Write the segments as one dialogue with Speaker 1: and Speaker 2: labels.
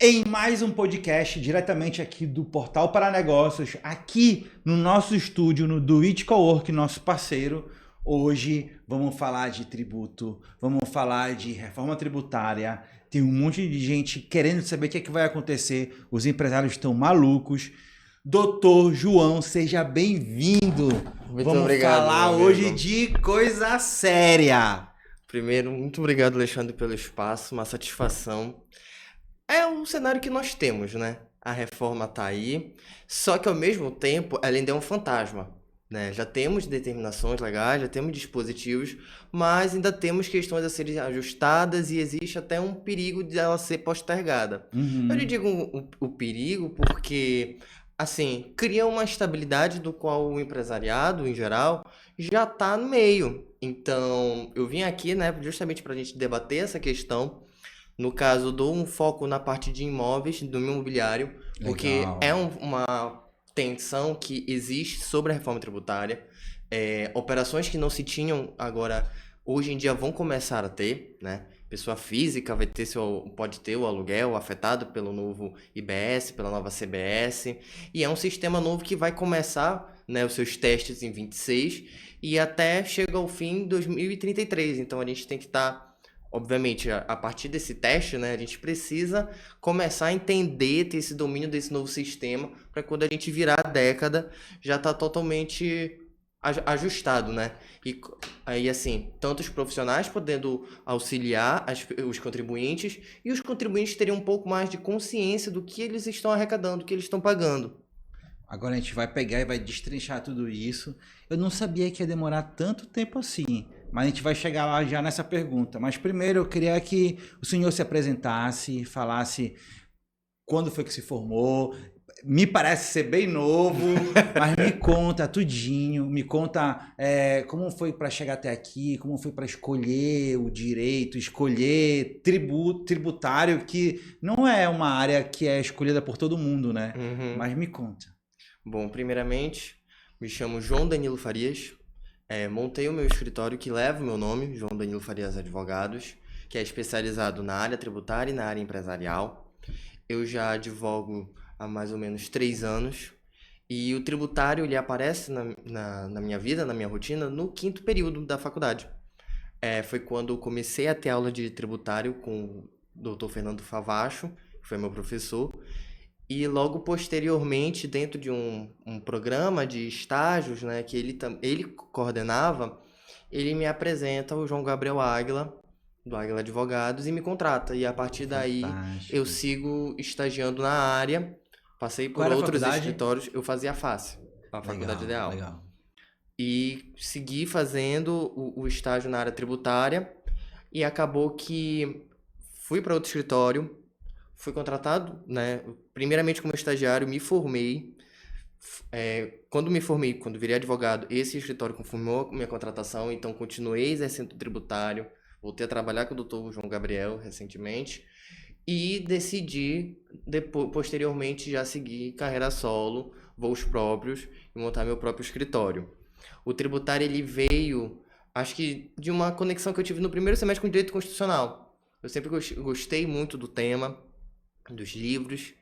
Speaker 1: Em mais um podcast diretamente aqui do Portal para Negócios, aqui no nosso estúdio, no Do It Cowork, nosso parceiro. Hoje vamos falar de tributo, vamos falar de reforma tributária. Tem um monte de gente querendo saber o que é que vai acontecer. Os empresários estão malucos. Doutor João, seja bem-vindo.
Speaker 2: Muito obrigado.
Speaker 1: Vamos falar hoje de coisa séria.
Speaker 2: Primeiro, muito obrigado, Alexandre, pelo espaço, uma satisfação. É o cenário que nós temos, né? A reforma tá aí, só que ao mesmo tempo ela ainda é um fantasma, né? Já temos determinações legais, já temos dispositivos, mas ainda temos questões a serem ajustadas e existe até um perigo de ela ser postergada. Eu lhe digo o perigo porque, assim, cria uma estabilidade do qual o empresariado, em geral, já está no meio. Então, eu vim aqui, né, justamente para a gente debater essa questão. No caso, dou um foco na parte de imóveis, do imobiliário, porque
Speaker 1: Legal.
Speaker 2: é uma tensão que existe sobre a reforma tributária. Operações que não se tinham agora, hoje em dia vão começar a ter, né? Pessoa física pode ter o aluguel afetado pelo novo IBS, pela nova CBS. E é um sistema novo que vai começar, né, os seus testes em 26 e até chega ao fim em 2033. Então a gente tem que estar... Obviamente, a partir desse teste, né, a gente precisa começar a entender, ter esse domínio desse novo sistema, para quando a gente virar a década, já tá totalmente ajustado, né? E aí, assim, tanto os profissionais podendo auxiliar os contribuintes, e os contribuintes teriam um pouco mais de consciência do que eles estão arrecadando, do que eles estão pagando.
Speaker 1: Agora a gente vai pegar e vai destrinchar tudo isso. Eu não sabia que ia demorar tanto tempo assim, mas a gente vai chegar lá já nessa pergunta. Mas primeiro eu queria que o senhor se apresentasse, falasse quando foi que se formou. Me parece ser bem novo, mas me conta tudinho, me conta como foi para chegar até aqui, como foi para escolher o direito, escolher tributário, que não é uma área que é escolhida por todo mundo, né?
Speaker 2: Uhum.
Speaker 1: Mas me conta.
Speaker 2: Bom, primeiramente, me chamo João Danilo Farias. Montei o meu escritório que leva o meu nome, João Danilo Farias Advogados, que é especializado na área tributária e na área empresarial. Eu já advogo há mais ou menos 3 anos e o tributário ele aparece na minha vida, na minha rotina, no 5º período da faculdade. Foi quando eu comecei a ter aula de tributário com o Dr. Fernando Favacho, que foi meu professor. E logo posteriormente, dentro de um programa de estágios, né, que ele coordenava, ele me apresenta o João Gabriel Águila, do Águila Advogados, e me contrata. E a partir daí
Speaker 1: Fantástico.
Speaker 2: eu sigo estagiando na área, passei por
Speaker 1: Qual era a
Speaker 2: outros
Speaker 1: faculdade?
Speaker 2: escritórios, eu fazia a FACE, a Faculdade Ideal.
Speaker 1: Legal.
Speaker 2: E segui fazendo o estágio na área tributária e acabou que fui para outro escritório, fui contratado, né? Primeiramente como estagiário, me formei. Quando virei advogado, esse escritório confirmou a minha contratação, então continuei exercendo tributário, voltei a trabalhar com o Dr. João Gabriel recentemente e decidi, posteriormente, já seguir carreira solo, voos próprios e montar meu próprio escritório. O tributário ele veio, acho que de uma conexão que eu tive no primeiro semestre com o direito constitucional. Eu sempre gostei muito do tema, dos livros,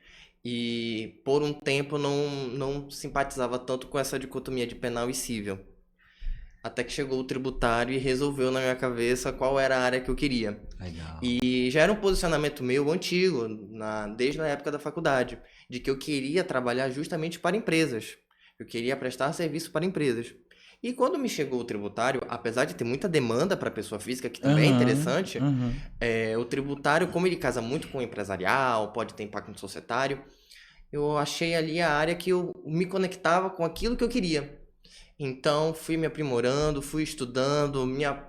Speaker 2: e por um tempo não simpatizava tanto com essa dicotomia de penal e cível. Até que chegou o tributário e resolveu na minha cabeça qual era a área que eu queria.
Speaker 1: Legal.
Speaker 2: E já era um posicionamento meu antigo, desde a época da faculdade, de que eu queria trabalhar justamente para empresas. Eu queria prestar serviço para empresas. E quando me chegou o tributário, apesar de ter muita demanda para pessoa física, que também é interessante, o tributário, como ele casa muito com o empresarial, pode ter impacto no societário, eu achei ali a área que eu me conectava com aquilo que eu queria. Então, fui me aprimorando, fui estudando,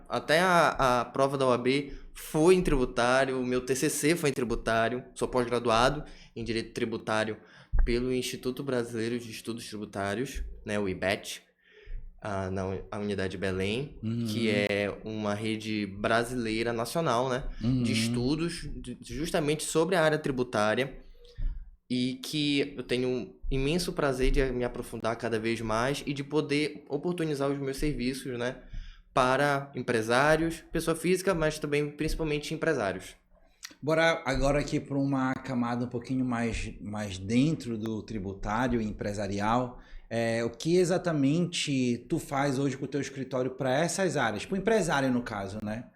Speaker 2: até a prova da OAB foi em tributário, o meu TCC foi em tributário, sou pós-graduado em Direito Tributário pelo Instituto Brasileiro de Estudos Tributários, né, o IBET, a Unidade de Belém, que é uma rede brasileira nacional, né, de estudos justamente sobre a área tributária, e que eu tenho um imenso prazer de me aprofundar cada vez mais e de poder oportunizar os meus serviços, né, para empresários, pessoa física, mas também principalmente empresários.
Speaker 1: Bora agora aqui para uma camada um pouquinho mais dentro do tributário e empresarial. O que exatamente tu faz hoje com o teu escritório para essas áreas? Para o empresário, no caso, né?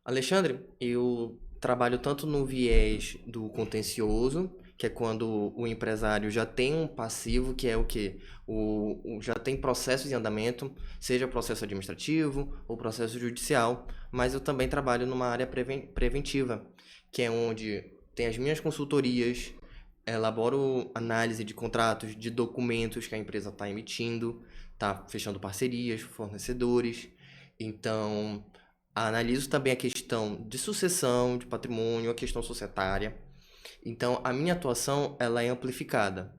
Speaker 2: Alexandre, eu trabalho tanto no viés do contencioso, que é quando o empresário já tem um passivo, que é o quê? Já tem processos em andamento, seja processo administrativo ou processo judicial, mas eu também trabalho numa área preventiva, que é onde tem as minhas consultorias, elaboro análise de contratos, de documentos que a empresa está emitindo, está fechando parcerias, fornecedores. Então, analiso também a questão de sucessão, de patrimônio, a questão societária. Então, a minha atuação ela é amplificada.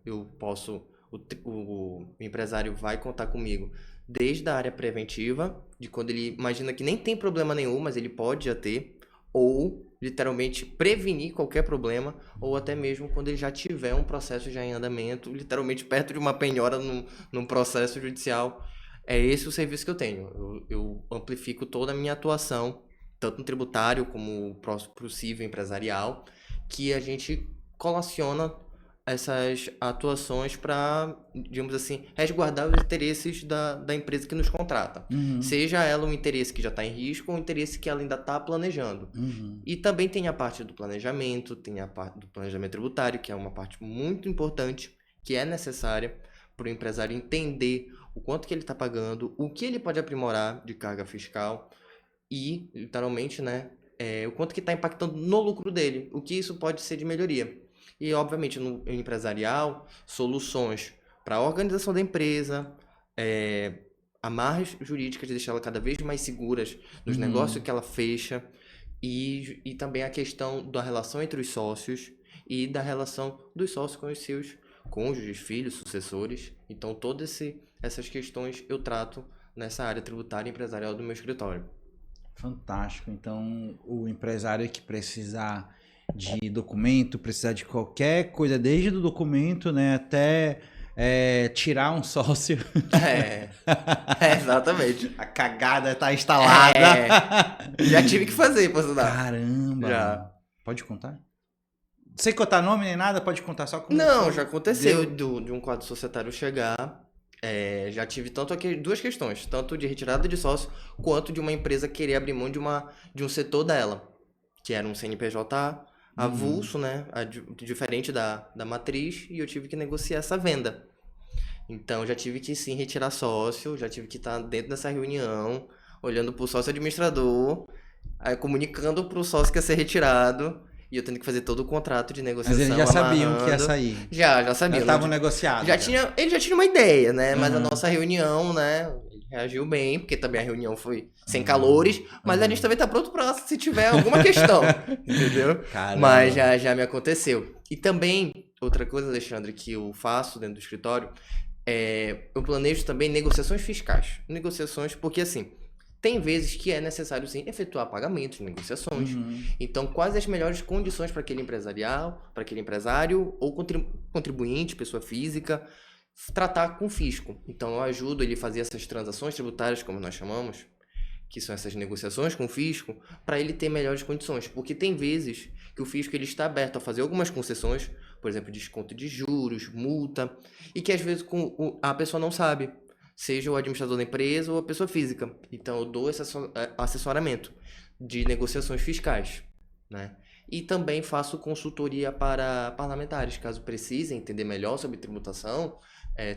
Speaker 2: O empresário vai contar comigo desde a área preventiva, de quando ele imagina que nem tem problema nenhum, mas ele pode já ter, ou literalmente prevenir qualquer problema, ou até mesmo quando ele já tiver um processo já em andamento, literalmente perto de uma penhora num processo judicial. É esse o serviço que eu tenho. Eu amplifico toda a minha atuação, tanto no tributário como possível empresarial, que a gente colaciona essas atuações para, digamos assim, resguardar os interesses da empresa que nos contrata.
Speaker 1: Uhum,
Speaker 2: Seja ela um interesse que já está em risco ou um interesse que ela ainda está planejando.
Speaker 1: uhum.
Speaker 2: E também tem a parte do planejamento, tem a parte do planejamento tributário, que é uma parte muito importante, que é necessária para o empresário entender o quanto que ele está pagando, o que ele pode aprimorar de carga fiscal e, literalmente, né, o quanto que está impactando no lucro dele, o que isso pode ser de melhoria. E, obviamente, no empresarial, soluções para a organização da empresa, amarras jurídicas de deixá-la cada vez mais seguras nos negócios que ela fecha, e também a questão da relação entre os sócios e da relação dos sócios com os seus cônjuges, filhos, sucessores. Então, essas questões eu trato nessa área tributária e empresarial do meu escritório.
Speaker 1: Fantástico. Então, o empresário que precisar de documento, precisar de qualquer coisa, desde o documento, né, até tirar um sócio.
Speaker 2: Exatamente.
Speaker 1: A cagada tá instalada.
Speaker 2: Já tive que fazer, posso dar.
Speaker 1: Caramba.
Speaker 2: Já.
Speaker 1: Pode contar? Sem contar nome nem nada, pode contar só como
Speaker 2: Não,
Speaker 1: foi.
Speaker 2: já aconteceu de um quadro societário chegar. Já tive tanto aqui duas questões, tanto de retirada de sócio, quanto de uma empresa querer abrir mão de um setor dela, que era um CNPJ avulso, né? Diferente da matriz, e eu tive que negociar essa venda. Então já tive que sim retirar sócio, já tive que estar dentro dessa reunião, olhando pro sócio administrador, aí comunicando pro sócio que ia ser retirado, e eu tendo que fazer todo o contrato de negociação.
Speaker 1: Mas eles já sabiam que ia
Speaker 2: amarrando.
Speaker 1: sair.
Speaker 2: Já sabiam.
Speaker 1: Já estavam negociados.
Speaker 2: Ele já tinha uma ideia, né? Mas a
Speaker 1: Uhum.
Speaker 2: nossa reunião, né? Ele reagiu bem, porque também a reunião foi sem calores, mas a gente também tá pronto pra se tiver alguma questão, entendeu?
Speaker 1: Caramba.
Speaker 2: Mas já me aconteceu. E também, outra coisa, Alexandre, que eu faço dentro do escritório, eu planejo também negociações fiscais. Negociações, porque assim, tem vezes que é necessário sim efetuar pagamentos, negociações.
Speaker 1: Uhum.
Speaker 2: Então, quais as melhores condições para aquele empresário ou contribuinte, pessoa física, tratar com o fisco? Então, eu ajudo ele a fazer essas transações tributárias, como nós chamamos, que são essas negociações com o fisco, para ele ter melhores condições. Porque tem vezes que o fisco ele está aberto a fazer algumas concessões, por exemplo, desconto de juros, multa, e que às vezes a pessoa não sabe, seja o administrador da empresa ou a pessoa física. Então, eu dou esse assessoramento de negociações fiscais, né? E também faço consultoria para parlamentares, caso precisem entender melhor sobre tributação,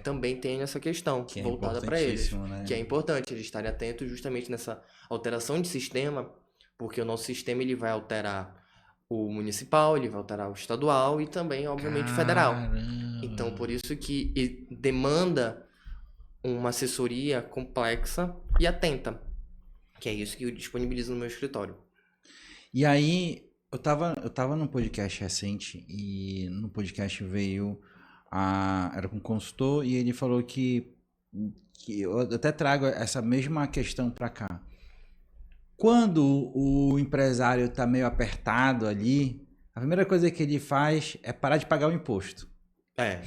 Speaker 2: também tenho essa questão
Speaker 1: Que é
Speaker 2: voltada para eles.
Speaker 1: importantíssimo, né?
Speaker 2: Que é importante eles estarem atentos justamente nessa alteração de sistema, porque o nosso sistema ele vai alterar o municipal, ele vai alterar o estadual e também, obviamente, o federal. Então, por isso que demanda uma assessoria complexa e atenta, que é isso que eu disponibilizo no meu escritório.
Speaker 1: E aí, eu tava num podcast recente e no podcast veio era com um consultor e ele falou que eu até trago essa mesma questão para cá. Quando o empresário tá meio apertado ali, a primeira coisa que ele faz é parar de pagar o imposto.
Speaker 2: É.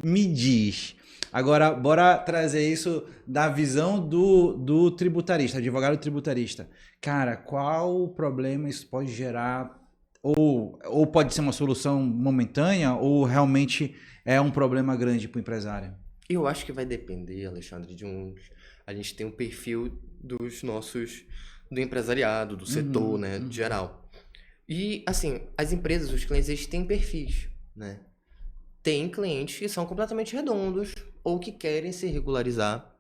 Speaker 1: Me diz. Agora, bora trazer isso da visão do tributarista, advogado tributarista. Cara, qual o problema isso pode gerar? Ou pode ser uma solução momentânea, ou realmente é um problema grande para o empresário?
Speaker 2: Eu acho que vai depender, Alexandre, a gente tem um perfil dos nossos, do empresariado, do setor, né, geral. E, assim, as empresas, os clientes, eles têm perfis, né? Tem clientes que são completamente redondos ou que querem se regularizar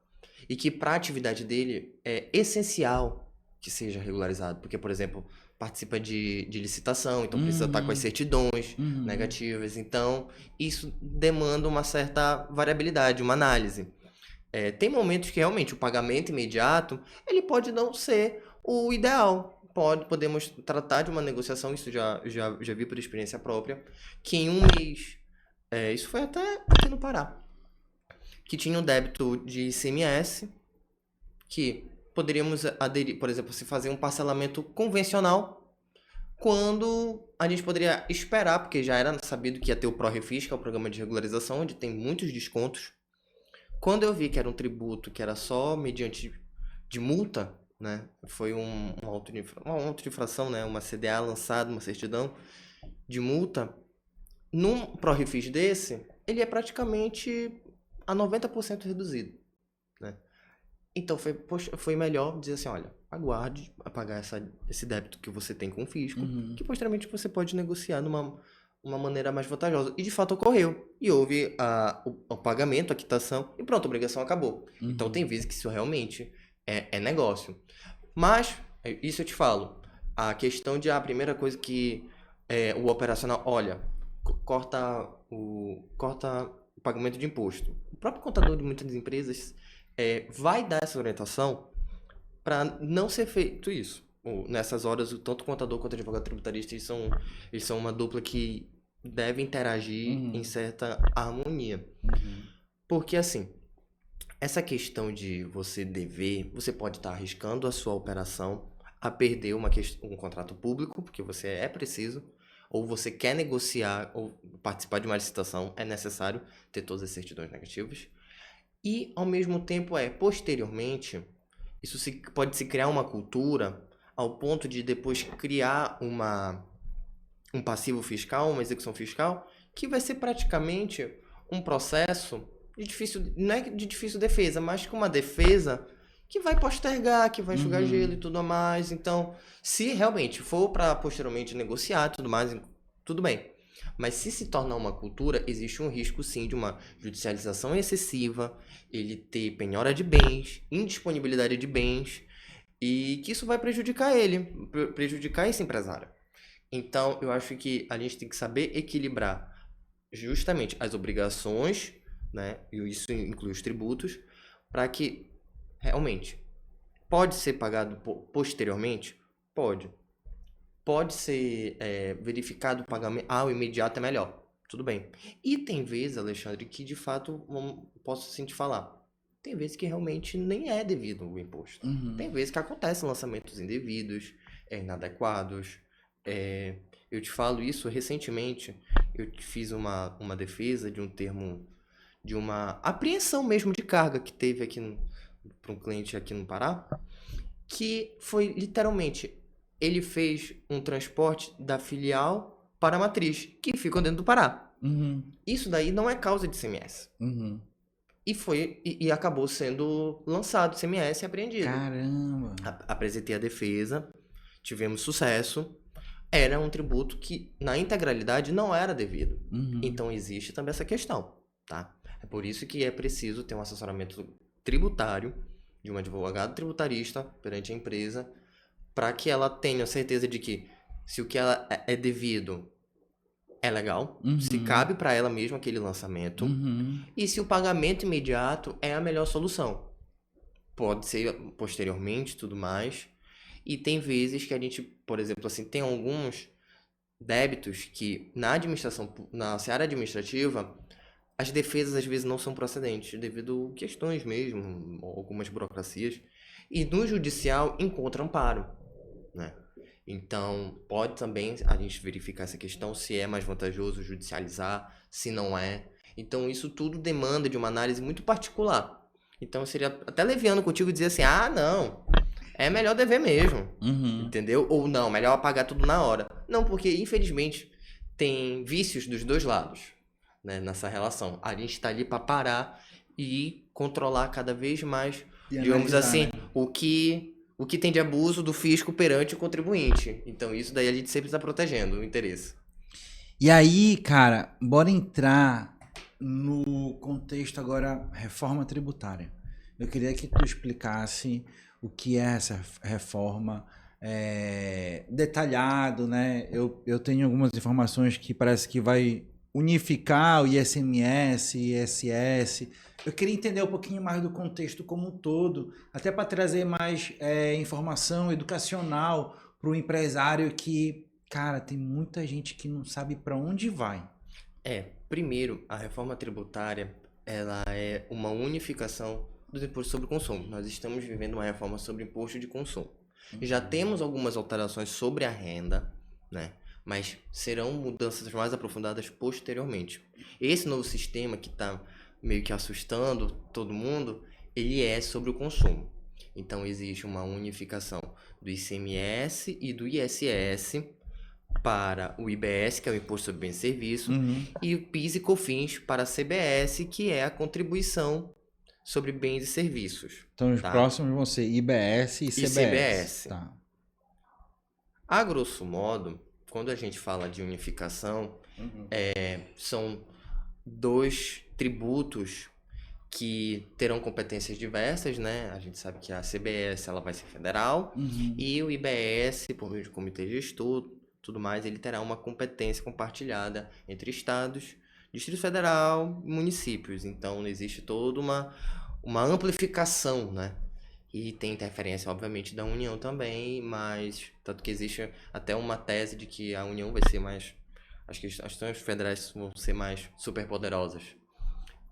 Speaker 2: e que para a atividade dele é essencial que seja regularizado. Porque, por exemplo, participa de licitação, então precisa estar com as certidões negativas. Então, isso demanda uma certa variabilidade, uma análise. Tem momentos que realmente o pagamento imediato ele pode não ser o ideal. Podemos tratar de uma negociação, isso já vi por experiência própria, que em um mês, isso foi até aqui no Pará, que tinha um débito de ICMS, que poderíamos aderir, por exemplo, se fazer um parcelamento convencional, quando a gente poderia esperar, porque já era sabido que ia ter o ProRefis, que é o programa de regularização, onde tem muitos descontos. Quando eu vi que era um tributo que era só mediante de multa, né? Foi uma auto-infração, né? Uma CDA lançada, uma certidão de multa. Num ProRefis desse, ele é praticamente a 90% reduzido, né? Então foi melhor dizer assim, olha, aguarde a pagar esse débito que você tem com o fisco, que posteriormente você pode negociar uma maneira mais vantajosa. E de fato ocorreu. E houve o pagamento, a quitação, e pronto, a obrigação acabou. Então tem vezes que isso realmente é negócio. Mas, isso eu te falo, a questão de a primeira coisa que o operacional, olha, corta o pagamento de imposto. O próprio contador de muitas empresas vai dar essa orientação para não ser feito isso. Nessas horas, tanto o contador quanto o advogado tributarista, eles são uma dupla que deve interagir em certa harmonia. Porque, assim, essa questão de você dever, você pode estar arriscando a sua operação a perder um contrato público, porque você é preciso, ou você quer negociar ou participar de uma licitação, é necessário ter todas as certidões negativas. E, ao mesmo tempo, posteriormente, isso pode se criar uma cultura ao ponto de depois criar um passivo fiscal, uma execução fiscal, que vai ser praticamente um processo não é de difícil defesa, mas com uma defesa que vai postergar, que vai enxugar gelo e tudo mais. Então, se realmente for para posteriormente negociar e tudo mais, tudo bem. Mas se tornar uma cultura, existe um risco sim de uma judicialização excessiva, ele ter penhora de bens, indisponibilidade de bens, e que isso vai prejudicar prejudicar esse empresário. Então, eu acho que a gente tem que saber equilibrar justamente as obrigações, né? E isso inclui os tributos, para que realmente pode ser pagado posteriormente? Pode. Pode ser verificado o pagamento. O imediato é melhor. Tudo bem. E tem vezes, Alexandre, que de fato, posso sim te falar, tem vezes que realmente nem é devido o imposto. Tem vezes que acontecem lançamentos indevidos, inadequados. Eu te falo isso recentemente. Eu fiz uma defesa de um termo, de uma apreensão mesmo de carga que teve aqui para um cliente aqui no Pará, que foi literalmente, ele fez um transporte da filial para a matriz, que ficou dentro do Pará. Isso daí não é causa de ICMS. E acabou sendo lançado ICMS e apreendido.
Speaker 1: Caramba!
Speaker 2: Apresentei a defesa, tivemos sucesso. Era um tributo que, na integralidade, não era devido. Então, existe também essa questão, tá? É por isso que é preciso ter um assessoramento tributário de um advogado tributarista perante a empresa, para que ela tenha certeza de que, se o que ela é devido é legal, se cabe para ela mesmo aquele lançamento, e se o pagamento imediato é a melhor solução. Pode ser posteriormente, tudo mais. E tem vezes que a gente, por exemplo, assim, tem alguns débitos que na seara administrativa, as defesas às vezes não são procedentes, devido a questões mesmo, algumas burocracias. E no judicial encontra amparo, né? Então, pode também a gente verificar essa questão, se é mais vantajoso judicializar, se não é. Então, isso tudo demanda de uma análise muito particular. Então, seria até leviano contigo dizer assim, ah, não, é melhor dever mesmo,
Speaker 1: Uhum.
Speaker 2: entendeu? Ou não, melhor apagar tudo na hora. Não, porque, infelizmente, tem vícios dos dois lados, né, nessa relação. A gente está ali para parar e controlar cada vez mais,
Speaker 1: E
Speaker 2: digamos
Speaker 1: analisar,
Speaker 2: assim,
Speaker 1: né?
Speaker 2: o que tem de abuso do fisco perante o contribuinte. Então, isso daí a gente sempre está protegendo o interesse.
Speaker 1: E aí, cara, bora entrar no contexto agora reforma tributária. Eu queria que tu explicasse o que é essa reforma detalhado, né? Eu tenho algumas informações que parece que vai unificar o ICMS, ISS. Eu queria entender um pouquinho mais do contexto como um todo, até para trazer mais informação educacional para o empresário que, cara, tem muita gente que não sabe para onde vai.
Speaker 2: Primeiro, a reforma tributária, ela é uma unificação dos impostos sobre o consumo. Nós estamos vivendo uma reforma sobre imposto de consumo. Já temos algumas alterações sobre a renda, né? Mas serão mudanças mais aprofundadas posteriormente. Esse novo sistema que está meio que assustando todo mundo, ele é sobre o consumo. Então existe uma unificação do ICMS e do ISS para o IBS, que é o Imposto sobre Bens e Serviços,
Speaker 1: Uhum.
Speaker 2: e o PIS e COFINS para a CBS, que é a contribuição sobre bens e serviços,
Speaker 1: Então os
Speaker 2: tá?
Speaker 1: próximos vão ser IBS e
Speaker 2: E
Speaker 1: CBS.
Speaker 2: CBS.
Speaker 1: Tá.
Speaker 2: A grosso modo, quando a gente fala de unificação,
Speaker 1: Uhum.
Speaker 2: são dois tributos que terão competências diversas, né? A gente sabe que a CBS ela vai ser federal
Speaker 1: Uhum.
Speaker 2: e o IBS, por meio de comitê gestor, tudo mais, ele terá uma competência compartilhada entre estados, Distrito Federal e municípios. Então, existe toda uma amplificação, né? E tem interferência, obviamente, da União também, mas tanto que existe até uma tese de que a União vai ser mais... Acho que as instituições federais vão ser mais superpoderosas.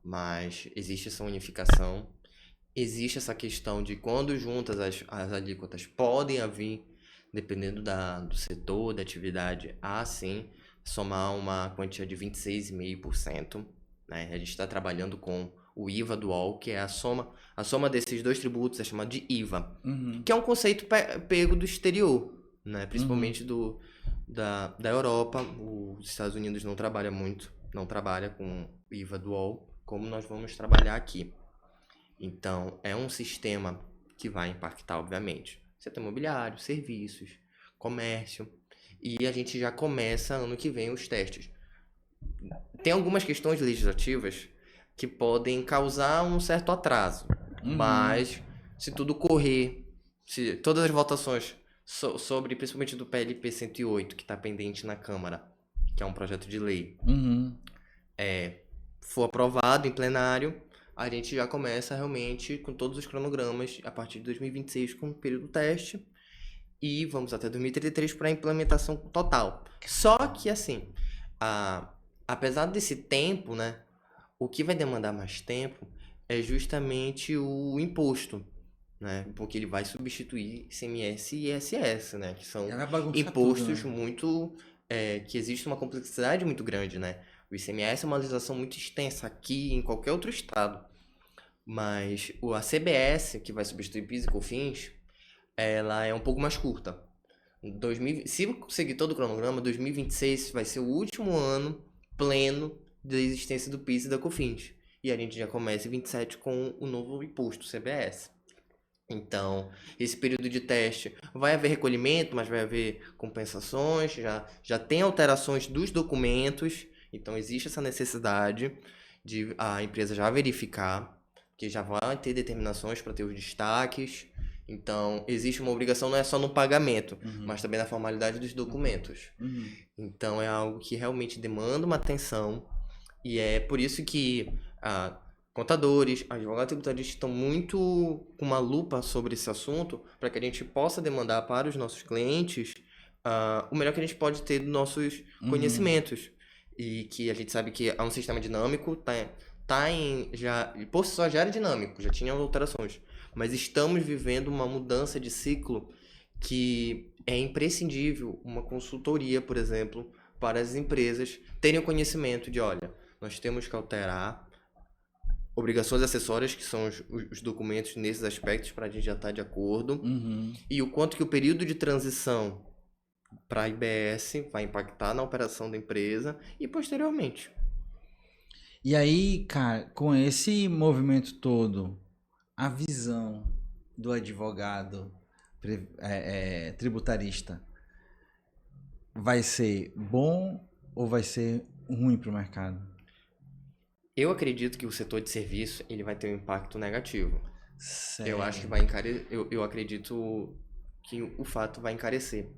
Speaker 2: Mas existe essa unificação, existe essa questão de quando juntas as alíquotas podem haver, dependendo do setor, da atividade, sim, somar uma quantia de 26,5%. Né? A gente está trabalhando com o IVA dual, que é a soma desses dois tributos é chamada de IVA,
Speaker 1: Uhum.
Speaker 2: que é um conceito pego do exterior, né? Principalmente
Speaker 1: Uhum.
Speaker 2: da Europa. Os Estados Unidos não trabalha com IVA dual, como nós vamos trabalhar aqui. Então, é um sistema que vai impactar, obviamente, setor imobiliário, serviços, comércio, e a gente já começa ano que vem os testes. Tem algumas questões legislativas que podem causar um certo atraso, mas se tudo correr, se todas as votações sobre, principalmente do PLP 108, que está pendente na Câmara, que é um projeto de lei,
Speaker 1: Uhum.
Speaker 2: for aprovado em plenário, a gente já começa realmente com todos os cronogramas a partir de 2026 com o período teste e vamos até 2033 para a implementação total. Só que assim, apesar desse tempo, né, o que vai demandar mais tempo é justamente o imposto, né, porque ele vai substituir ICMS e ISS, né, que são
Speaker 1: Ela vai bagunçar
Speaker 2: impostos
Speaker 1: tudo, né?
Speaker 2: muito que existe uma complexidade muito grande, né? O ICMS é uma legislação muito extensa aqui e em qualquer outro estado. Mas a CBS, que vai substituir PIS e COFINS, ela é um pouco mais curta. Se seguir todo o cronograma, 2026 vai ser o último ano pleno da existência do PIS e da COFINS. E a gente já começa em 27 com o novo imposto, CBS. Então, esse período de teste vai haver recolhimento, mas vai haver compensações, já tem alterações dos documentos, então existe essa necessidade de a empresa já verificar, que já vai ter determinações para ter os destaques. Então, existe uma obrigação não é só no pagamento, mas também na formalidade dos documentos.
Speaker 1: Uhum.
Speaker 2: Então, é algo que realmente demanda uma atenção e é por isso que contadores, advogados tributários estão muito com uma lupa sobre esse assunto para que a gente possa demandar para os nossos clientes o melhor que a gente pode ter dos nossos conhecimentos. E que a gente sabe que é um sistema dinâmico, por si só já era dinâmico, já tinha alterações. Mas estamos vivendo uma mudança de ciclo que é imprescindível uma consultoria, por exemplo, para as empresas terem o conhecimento de, olha, nós temos que alterar obrigações acessórias, que são os documentos nesses aspectos, para a gente já estar de acordo, e o quanto que o período de transição para a IBS vai impactar na operação da empresa e posteriormente.
Speaker 1: E aí, cara, com esse movimento todo, a visão do advogado tributarista vai ser bom ou vai ser ruim para o mercado?
Speaker 2: Eu acredito que o setor de serviço ele vai ter um impacto negativo.
Speaker 1: Certo.
Speaker 2: Eu acho que eu acredito que o fato vai encarecer.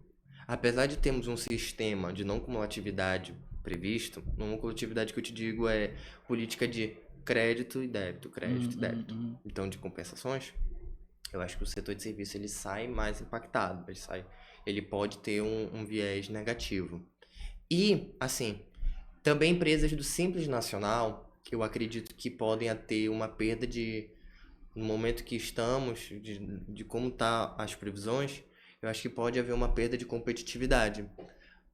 Speaker 2: Apesar de termos um sistema de não cumulatividade previsto, não cumulatividade que eu te digo é política de crédito e débito, crédito e débito. Então, de compensações, eu acho que o setor de serviço ele sai mais impactado, ele pode ter um viés negativo. E, assim, também empresas do Simples Nacional, eu acredito que podem ter uma perda no momento que estamos, de como tá as previsões, eu acho que pode haver uma perda de competitividade.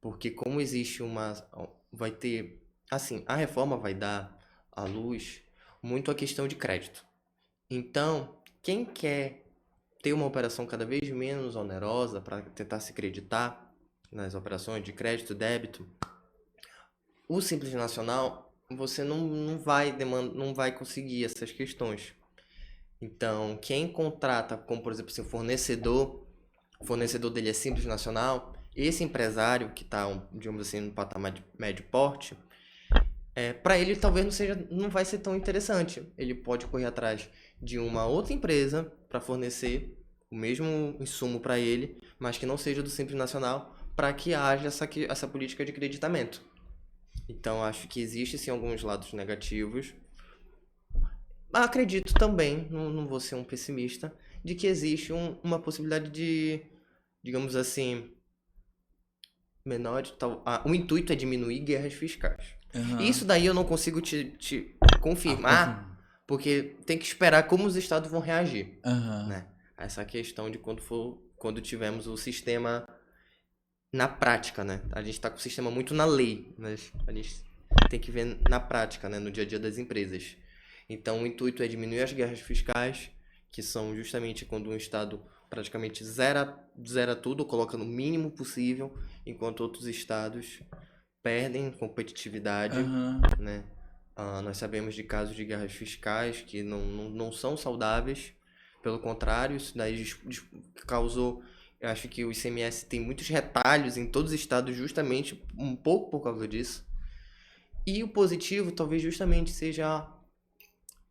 Speaker 2: Porque como existe vai ter, assim, a reforma vai dar à luz muito a questão de crédito. Então, quem quer ter uma operação cada vez menos onerosa para tentar se creditar nas operações de crédito e débito, o Simples Nacional, você não vai conseguir essas questões. Então, quem contrata, como por exemplo, se o fornecedor dele é Simples Nacional, esse empresário que está, digamos assim, no patamar de médio porte, para ele talvez não vai ser tão interessante. Ele pode correr atrás de uma outra empresa para fornecer o mesmo insumo para ele, mas que não seja do Simples Nacional, para que haja essa política de creditamento. Então, acho que existe sim alguns lados negativos. Acredito também, não vou ser um pessimista, de que existe uma possibilidade de, digamos assim, o intuito é diminuir guerras fiscais. Isso daí eu não consigo te confirmar, porque tem que esperar como os estados vão reagir, né? Essa questão de quando tivermos o sistema na prática, né? A gente está com o sistema muito na lei, mas a gente tem que ver na prática, né? No dia a dia das empresas. Então, o intuito é diminuir as guerras fiscais, que são justamente quando um estado praticamente zera tudo, coloca no mínimo possível, enquanto outros estados perdem competitividade, né? Nós sabemos de casos de guerras fiscais que não são saudáveis, pelo contrário, isso daí causou... Eu acho que o ICMS tem muitos retalhos em todos os estados justamente um pouco por causa disso. E o positivo talvez justamente seja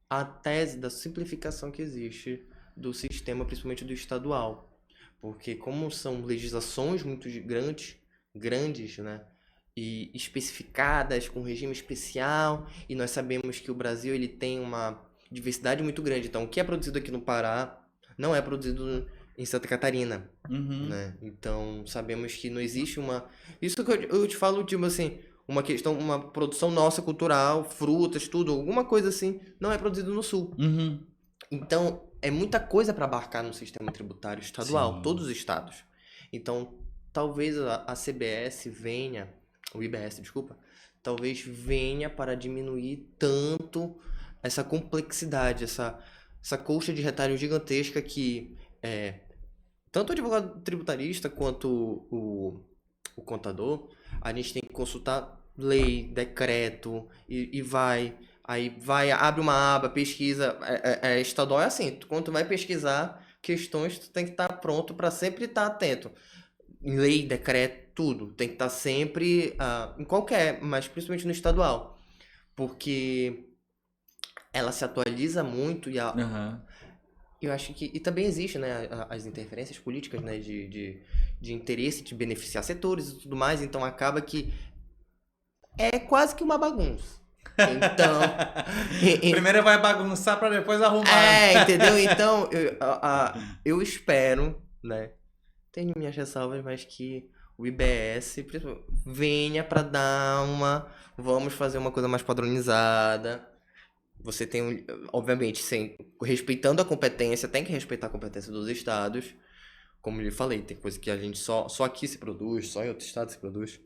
Speaker 2: a tese da simplificação que existe do sistema, principalmente do estadual. Porque como são legislações muito grandes, né? E especificadas com regime especial, e nós sabemos que o Brasil ele tem uma diversidade muito grande. Então, o que é produzido aqui no Pará não é produzido em Santa Catarina, né? Então, sabemos que não existe Isso que eu te falo, tipo assim, uma produção nossa cultural, frutas, tudo, alguma coisa assim, não é produzido no Sul. Então, é muita coisa para abarcar no sistema tributário estadual, sim, todos os estados. Então, talvez a CBS venha, o IBS, desculpa, talvez venha para diminuir tanto essa complexidade, essa colcha de retalho gigantesca que tanto o advogado tributarista quanto o contador, a gente tem que consultar lei, decreto, abre uma aba, pesquisa, estadual é assim, quando tu vai pesquisar questões, tu tem que estar pronto para sempre estar atento. Em lei, decreto, tudo, tem que estar sempre, em qualquer, mas principalmente no estadual, porque ela se atualiza muito e eu acho que... E também existe, né, as interferências políticas, né, de interesse de beneficiar setores e tudo mais, então acaba que é quase que uma bagunça. Então...
Speaker 1: Primeiro vai bagunçar para depois arrumar.
Speaker 2: Entendeu? Então, eu espero, né, tenho minhas ressalvas, mas que o IBS venha para dar vamos fazer uma coisa mais padronizada. Você tem, obviamente, respeitando a competência, tem que respeitar a competência dos estados, Como eu lhe falei, tem coisa que a gente só aqui se produz, só em outro estado se produz.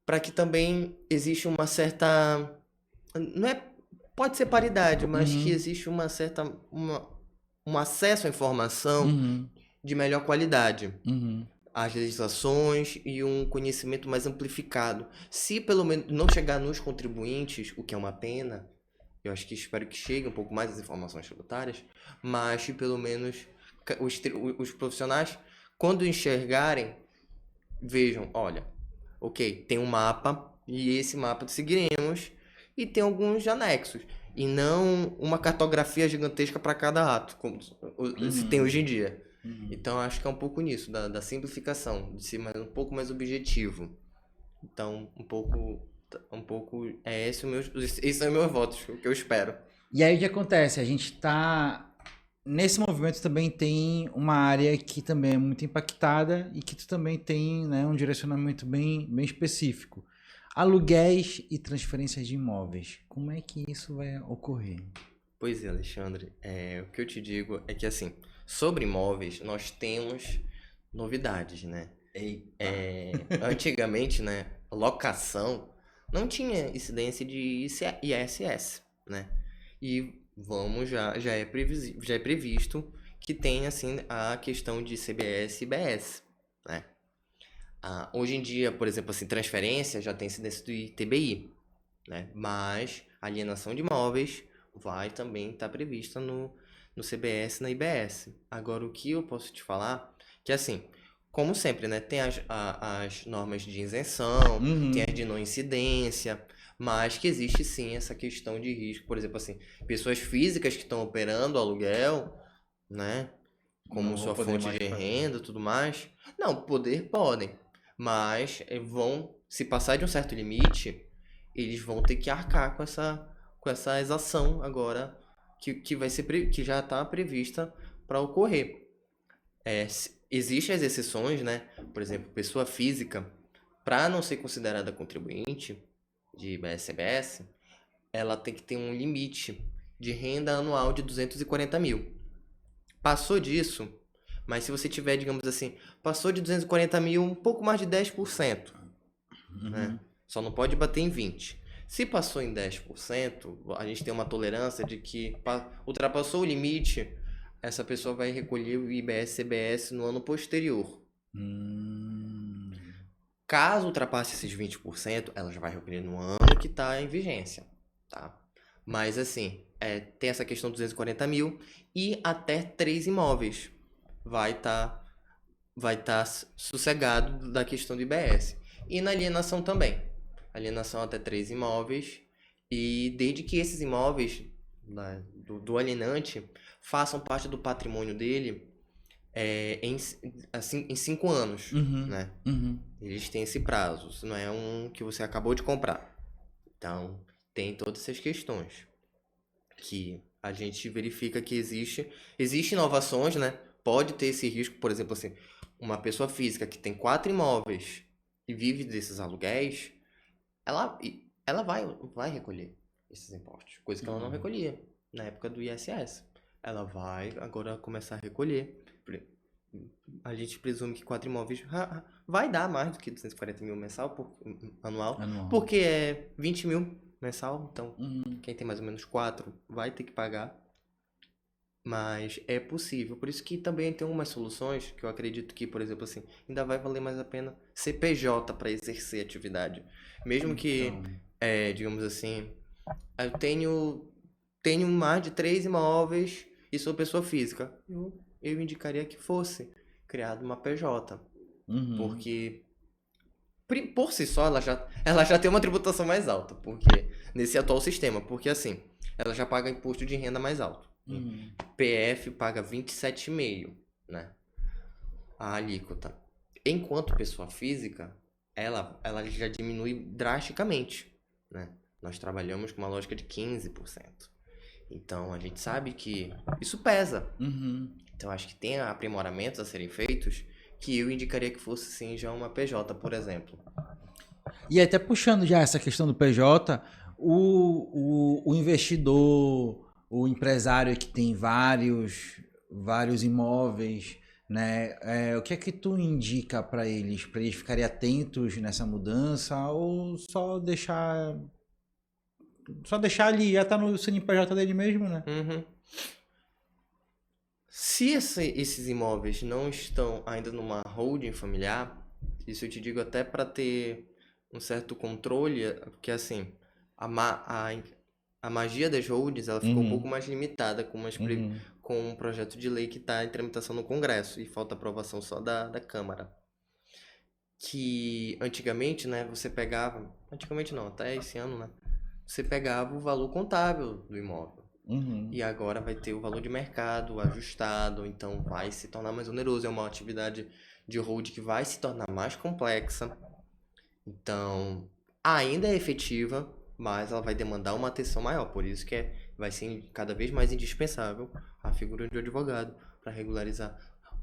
Speaker 2: Para que também existe uma certa... Não é... Pode ser paridade, mas que existe uma certa... um acesso à informação de melhor qualidade. As legislações e um conhecimento mais amplificado. Se pelo menos não chegar nos contribuintes, o que é uma pena, eu acho que espero que chegue um pouco mais as informações tributárias, mas que pelo menos os profissionais, quando enxergarem, vejam, olha, ok, tem um mapa e esse mapa seguiremos e tem alguns anexos. E não uma cartografia gigantesca para cada ato, como se tem hoje em dia. Então, acho que é um pouco nisso, da simplificação, de ser um pouco mais objetivo. Então, um pouco esses são os meus votos, o que eu espero.
Speaker 1: E aí o que acontece? A gente tá... Nesse movimento também tem uma área que também é muito impactada e que tu também tem, né, um direcionamento bem específico. Aluguéis e transferências de imóveis. Como é que isso vai ocorrer?
Speaker 2: Pois é, Alexandre. O que eu te digo é que, assim, sobre imóveis, nós temos novidades, né? Antigamente, né, locação não tinha incidência de ISS, né? E já é previsto que tem, assim, a questão de CBS e IBS, né? Hoje em dia, por exemplo, assim, transferência já tem incidência do ITBI, né? Mas alienação de imóveis vai também estar prevista no CBS e na IBS. Agora, o que eu posso te falar, que assim, como sempre, né? Tem as normas de isenção, tem as de não incidência, mas que existe sim essa questão de risco. Por exemplo, assim, pessoas físicas que estão operando aluguel, né? Como sua fonte de renda e tudo mais. Não, poder podem, mas se passar de um certo limite, eles vão ter que arcar com essa exação agora que já está prevista para ocorrer. Existem as exceções, né? Por exemplo, pessoa física, para não ser considerada contribuinte de IBS-CBS, ela tem que ter um limite de renda anual de 240 mil. Passou disso, mas se você tiver, digamos assim, passou de 240 mil, um pouco mais de 10%, né? Só não pode bater em 20%. Se passou em 10%, a gente tem uma tolerância de que ultrapassou o limite, essa pessoa vai recolher o IBS-CBS no ano posterior. Caso ultrapasse esses 20%, ela já vai recolher no ano que está em vigência, tá? Mas assim, tem essa questão dos 240 mil e até 3 imóveis vai estar sossegado da questão do IBS. E na alienação também. Alienação até 3 imóveis, e desde que esses imóveis, né, do alienante façam parte do patrimônio dele em 5 anos, né? Eles têm esse prazo, isso não é um que você acabou de comprar. Então, tem todas essas questões que a gente verifica que existem inovações, né? Pode ter esse risco, por exemplo, assim, uma pessoa física que tem 4 imóveis e vive desses aluguéis, ela vai recolher esses impostos, coisa que ela não recolhia na época do ISS. Ela vai agora começar a recolher. A gente presume que 4 imóveis vai dar mais do que 240 mil anual, porque é 20 mil mensal, então quem tem mais ou menos 4 vai ter que pagar. Mas é possível. Por isso que também tem umas soluções que eu acredito que, por exemplo, assim, ainda vai valer mais a pena CPJ para exercer atividade. Mesmo que, digamos assim, eu tenho mais de 3 imóveis e sou pessoa física. Eu indicaria que fosse criado uma PJ. Porque, por si só, ela já tem uma tributação mais alta. Porque, nesse atual sistema. Porque, assim, ela já paga imposto de renda mais alto. PF paga 27,5%, né? A alíquota. Enquanto pessoa física, ela já diminui drasticamente, né? Nós trabalhamos com uma lógica de 15%. Então, a gente sabe que isso pesa. Então, acho que tem aprimoramentos a serem feitos que eu indicaria que fosse, sim, já uma PJ, por exemplo.
Speaker 1: E até puxando já essa questão do PJ, o investidor, o empresário que tem vários imóveis, né? O que é que tu indica para eles ficarem atentos nessa mudança ou só deixar ali, já tá no CNPJ dele mesmo, né?
Speaker 2: Uhum. Se esses imóveis não estão ainda numa holding familiar, isso eu te digo até para ter um certo controle, porque assim, a magia das holdings ela ficou um pouco mais limitada com um projeto de lei que está em tramitação no Congresso e falta aprovação só da Câmara. Que antigamente, né, antigamente não, até esse ano, né, você pegava o valor contábil do imóvel. E agora vai ter o valor de mercado ajustado, então vai se tornar mais oneroso. É uma atividade de hold que vai se tornar mais complexa. Então, ainda é efetiva, mas ela vai demandar uma atenção maior. Por isso que vai ser cada vez mais indispensável a figura de um advogado para regularizar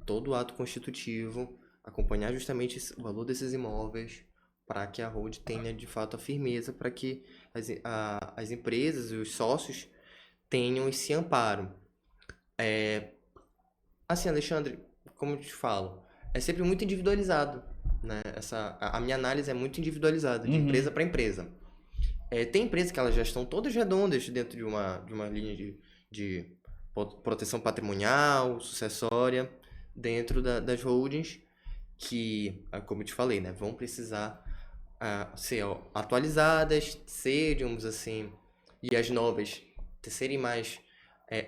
Speaker 2: todo o ato constitutivo, acompanhar justamente o valor desses imóveis, para que a hold tenha de fato a firmeza, para que as empresas e os sócios tenham esse amparo. Assim, Alexandre, como eu te falo, é sempre muito individualizado, né? A minha análise é muito individualizada, de empresa para empresa. Tem empresas que elas já estão todas redondas dentro de uma linha de proteção patrimonial, sucessória, dentro das holdings, que, como eu te falei, né, vão precisar ser atualizadas, ser, digamos assim, e as novas serem mais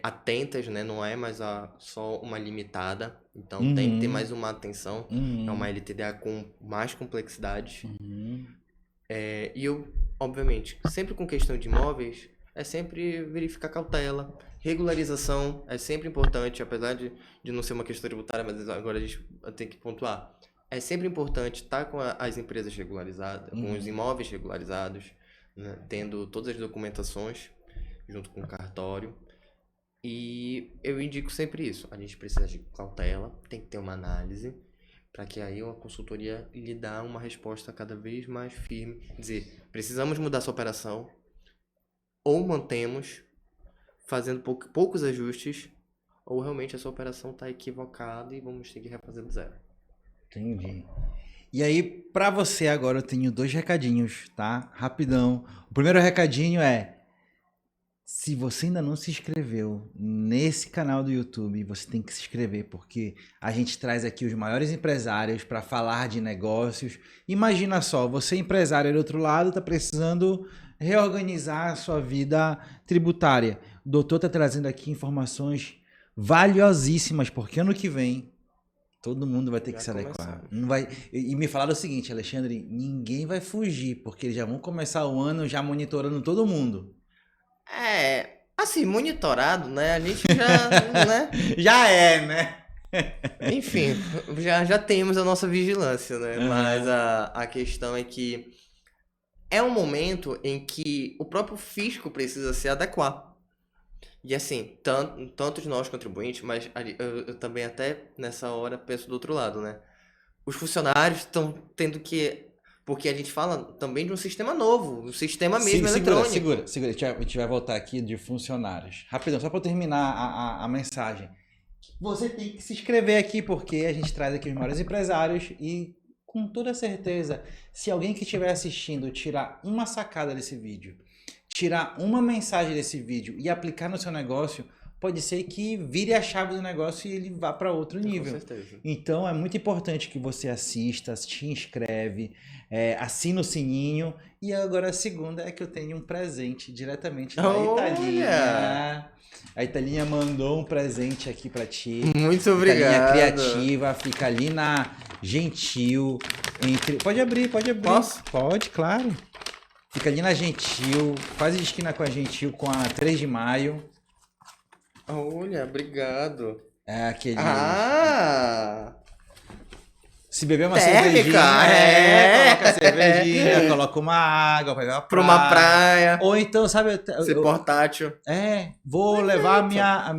Speaker 2: atentas, né? Não é mais só uma limitada. Então tem que ter mais uma atenção. É uma LTDA com mais complexidade. E eu, obviamente, sempre com questão de imóveis, é sempre verificar cautela. Regularização é sempre importante, apesar de não ser uma questão tributária, mas agora a gente tem que pontuar. É sempre importante estar com as empresas regularizadas, com os imóveis regularizados, né? Tendo todas as documentações junto com o cartório. E eu indico sempre isso. A gente precisa de cautela, tem que ter uma análise, para que aí a consultoria lhe dá uma resposta cada vez mais firme. Dizer, precisamos mudar essa operação, ou mantemos, fazendo poucos ajustes, ou realmente essa operação está equivocada e vamos ter que refazer do zero.
Speaker 1: Entendi. E aí, para você agora, eu tenho 2 recadinhos, tá? Rapidão. O primeiro recadinho é: se você ainda não se inscreveu nesse canal do YouTube, você tem que se inscrever, porque a gente traz aqui os maiores empresários para falar de negócios. Imagina só, você empresário do outro lado está precisando reorganizar a sua vida tributária. O doutor está trazendo aqui informações valiosíssimas, porque ano que vem todo mundo vai ter que se adequar. Não vai... E me falaram o seguinte, Alexandre, ninguém vai fugir, porque eles já vão começar o ano já monitorando todo mundo.
Speaker 2: Assim, monitorado, né? A gente já, né?
Speaker 1: Já é, né?
Speaker 2: Enfim, já temos a nossa vigilância, né? Mas a questão é que é um momento em que o próprio fisco precisa se adequar. E assim, tanto de nós contribuintes, mas eu também até nessa hora penso do outro lado, né? Os funcionários estão tendo que... Porque a gente fala também de um sistema novo, um sistema mesmo eletrônico.
Speaker 1: Segura. A gente vai voltar aqui de funcionários. Rapidão, só para terminar a mensagem. Você tem que se inscrever aqui, porque a gente traz aqui os maiores empresários e, com toda certeza, se alguém que estiver assistindo tirar uma sacada desse vídeo, tirar uma mensagem desse vídeo e aplicar no seu negócio, pode ser que vire a chave do negócio e ele vá para outro nível.
Speaker 2: Com certeza.
Speaker 1: Então é muito importante que você assista, se inscreve, assina o sininho. E agora a segunda é que eu tenho um presente diretamente da Italinha. A Italinha mandou um presente aqui para ti.
Speaker 2: Muito obrigado.
Speaker 1: Italinha criativa, fica ali na Gentil. Pode abrir.
Speaker 2: Posso?
Speaker 1: Pode, claro. Fica ali na Gentil, faz esquina com a Gentil, com a 3 de maio.
Speaker 2: Olha, obrigado.
Speaker 1: É aquele... Se beber uma
Speaker 2: térmica,
Speaker 1: cervejinha, coloca a cervejinha, coloca uma água pra
Speaker 2: uma praia.
Speaker 1: Ou então, sabe...
Speaker 2: Ser portátil.
Speaker 1: Vou levar a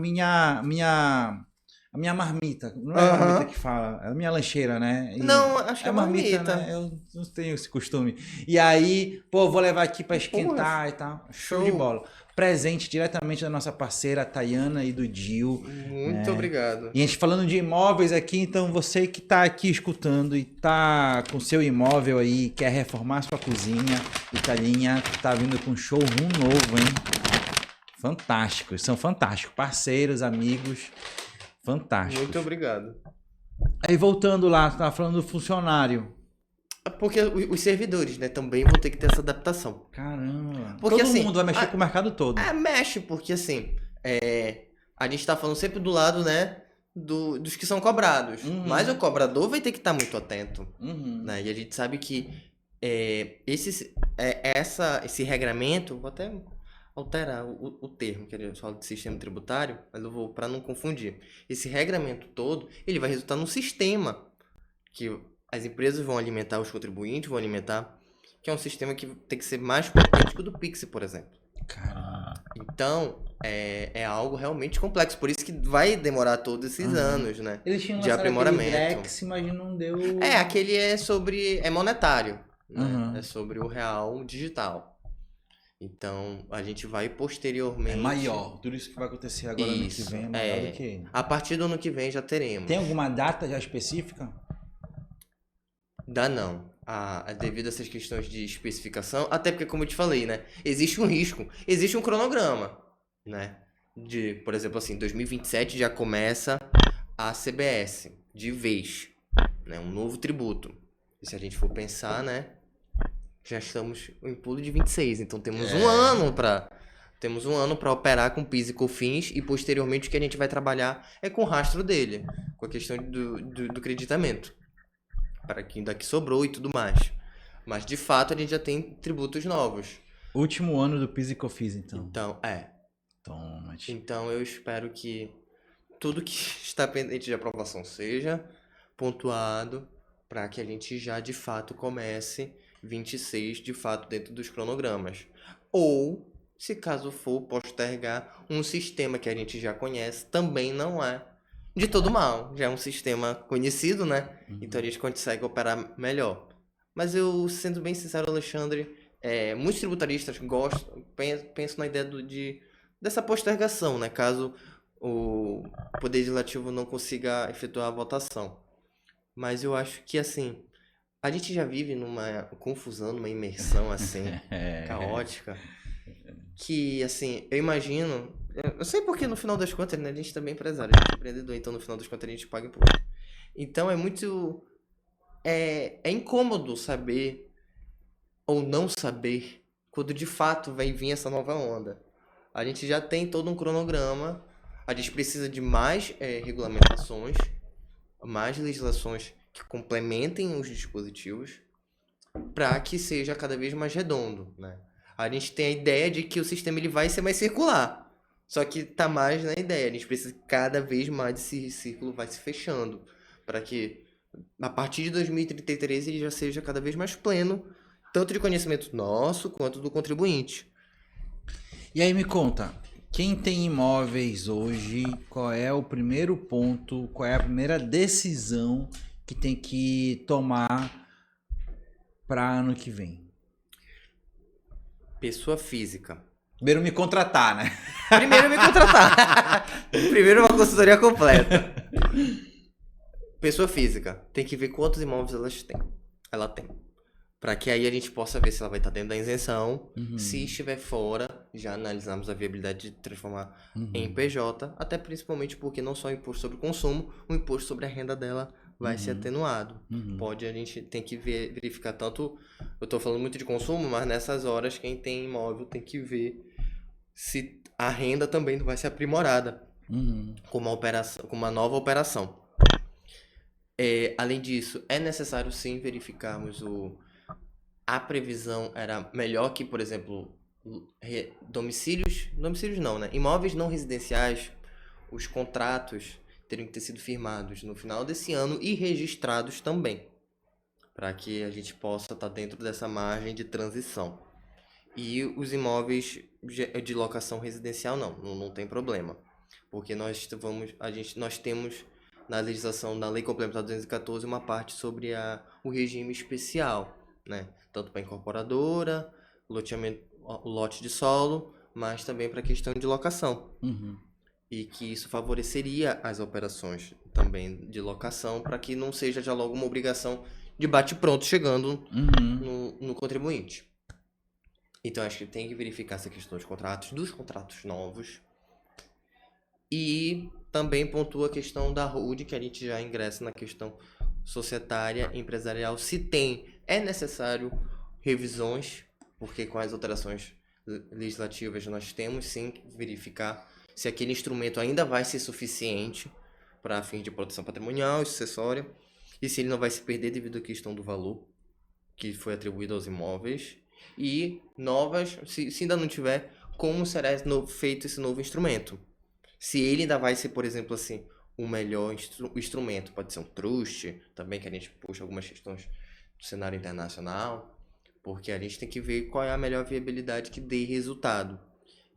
Speaker 1: a minha marmita. Não é a marmita que fala, é a minha lancheira, né?
Speaker 2: Não, acho que é marmita.
Speaker 1: Né? Eu não tenho esse costume. E aí, pô, vou levar aqui pra esquentar e tal. Show de bola. Presente diretamente da nossa parceira Tayana e do Dil.
Speaker 2: Muito obrigado.
Speaker 1: E a gente falando de imóveis aqui, então você que tá aqui escutando e tá com seu imóvel aí, quer reformar sua cozinha, Italinha tá vindo com um showroom novo, hein? Fantásticos, são fantásticos. Parceiros, amigos, fantásticos.
Speaker 2: Muito obrigado.
Speaker 1: Aí voltando lá, você tava falando do funcionário.
Speaker 2: Porque os servidores, né, também vão ter que ter essa adaptação.
Speaker 1: Caramba.
Speaker 2: Porque,
Speaker 1: todo
Speaker 2: assim,
Speaker 1: mundo vai mexer com o mercado todo.
Speaker 2: Mexe, porque assim, a gente tá falando sempre do lado, né, dos que são cobrados. Mas o cobrador vai ter que estar muito atento. Né? E a gente sabe que esse regramento, vou até alterar o termo, que eu falo de sistema tributário, mas eu vou para não confundir. Esse regramento todo, ele vai resultar num sistema que as empresas vão alimentar, os contribuintes vão alimentar, que é um sistema que tem que ser mais potente que o do Pix, por exemplo.
Speaker 1: Caramba.
Speaker 2: Então, é algo realmente complexo. Por isso que vai demorar todos esses anos, né?
Speaker 1: Eles tinham
Speaker 2: de aprimoramento.
Speaker 1: Drex, mas não deu...
Speaker 2: Aquele é monetário. Né? É sobre o real digital. Então, a gente vai posteriormente...
Speaker 1: É maior. Tudo isso que vai acontecer agora no que vem é maior do que ele.
Speaker 2: A partir do ano que vem já teremos.
Speaker 1: Tem alguma data já específica?
Speaker 2: Dá não. Devido a essas questões de especificação, até porque, como eu te falei, né? Existe um risco, existe um cronograma, né? Por exemplo, assim, 2027 já começa a CBS, de vez, né? Um novo tributo. E se a gente for pensar, né? Já estamos em pulo de 26, então temos um ano para operar com PIS e COFINS e posteriormente o que a gente vai trabalhar é com o rastro dele, com a questão do creditamento. Para quem daqui sobrou e tudo mais. Mas, de fato, a gente já tem tributos novos.
Speaker 1: Último ano do PIS e COFINS, então.
Speaker 2: Toma. Então, eu espero que tudo que está pendente de aprovação seja pontuado para que a gente já, de fato, comece 26, de fato, dentro dos cronogramas. Ou, se caso for postergar, um sistema que a gente já conhece também não é de todo mal, já é um sistema conhecido, né? Então a gente consegue operar melhor. Mas eu, sendo bem sincero, Alexandre, muitos tributaristas pensam na ideia dessa postergação, né? Caso o Poder Legislativo não consiga efetuar a votação. Mas eu acho que, assim, a gente já vive numa confusão, numa imersão, assim, caótica, que, assim, eu imagino... Eu sei porque no final das contas, né, a gente também é empresário, a gente é empreendedor, então no final das contas a gente paga imposto. Então é muito... É incômodo saber ou não saber quando de fato vai vir essa nova onda. A gente já tem todo um cronograma, a gente precisa de mais regulamentações, mais legislações que complementem os dispositivos para que seja cada vez mais redondo, né? A gente tem a ideia de que o sistema ele vai ser mais circular. Só que tá mais na ideia, a gente precisa cada vez mais esse círculo vai se fechando, para que a partir de 2033 ele já seja cada vez mais pleno, tanto de conhecimento nosso quanto do contribuinte.
Speaker 1: E aí me conta, quem tem imóveis hoje, qual é o primeiro ponto, qual é a primeira decisão que tem que tomar para ano que vem?
Speaker 2: Pessoa física.
Speaker 1: Primeiro me contratar, né?
Speaker 2: Primeiro me contratar. Primeiro uma consultoria completa. Pessoa física. Tem que ver quantos imóveis ela tem. Para que aí a gente possa ver se ela vai estar dentro da isenção. Se estiver fora, já analisamos a viabilidade de transformar em PJ. Até principalmente porque não só o imposto sobre o consumo, o imposto sobre a renda dela vai ser atenuado. A gente tem que verificar tanto... Eu tô falando muito de consumo, mas nessas horas quem tem imóvel tem que ver se a renda também não vai ser aprimorada com uma nova operação. Além disso, é necessário sim verificarmos a previsão era melhor que, por exemplo, domicílios não, né? Imóveis não residenciais, os contratos teriam que ter sido firmados no final desse ano e registrados também, para que a gente possa estar dentro dessa margem de transição. E os imóveis de locação residencial não tem problema. Porque nós temos na legislação da Lei Complementar 214 uma parte sobre o regime especial, né? Tanto para incorporadora, o lote de solo, mas também para a questão de locação.
Speaker 1: Uhum.
Speaker 2: E que isso favoreceria as operações também de locação, para que não seja já logo uma obrigação de bate-pronto chegando no contribuinte. Então, acho que tem que verificar essa questão dos contratos novos. E também pontua a questão da holding, que a gente já ingressa na questão societária, empresarial. Se é necessário revisões, porque com as alterações legislativas nós temos sim que verificar se aquele instrumento ainda vai ser suficiente para fins de proteção patrimonial e sucessória, e se ele não vai se perder devido à questão do valor que foi atribuído aos imóveis, e se ainda não tiver, como será feito esse novo instrumento. Se ele ainda vai ser, por exemplo, assim, o melhor instrumento, pode ser um trust, também que a gente puxa algumas questões do cenário internacional, porque a gente tem que ver qual é a melhor viabilidade que dê resultado.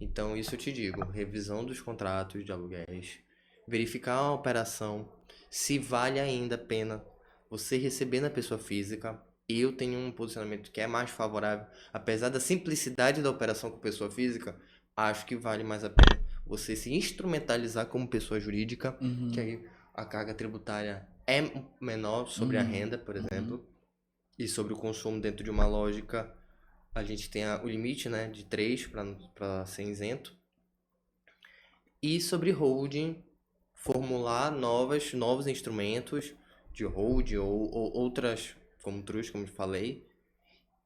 Speaker 2: Então, isso eu te digo, revisão dos contratos de aluguéis, verificar a operação, se vale ainda a pena você receber na pessoa física. Eu tenho um posicionamento que é mais favorável, apesar da simplicidade da operação com pessoa física, acho que vale mais a pena você se instrumentalizar como pessoa jurídica, que aí a carga tributária é menor sobre a renda, por exemplo, e sobre o consumo dentro de uma lógica. A gente tem o limite, né, de 3 para ser isento. E sobre holding, formular novos instrumentos de holding ou outras, como trust, como eu falei.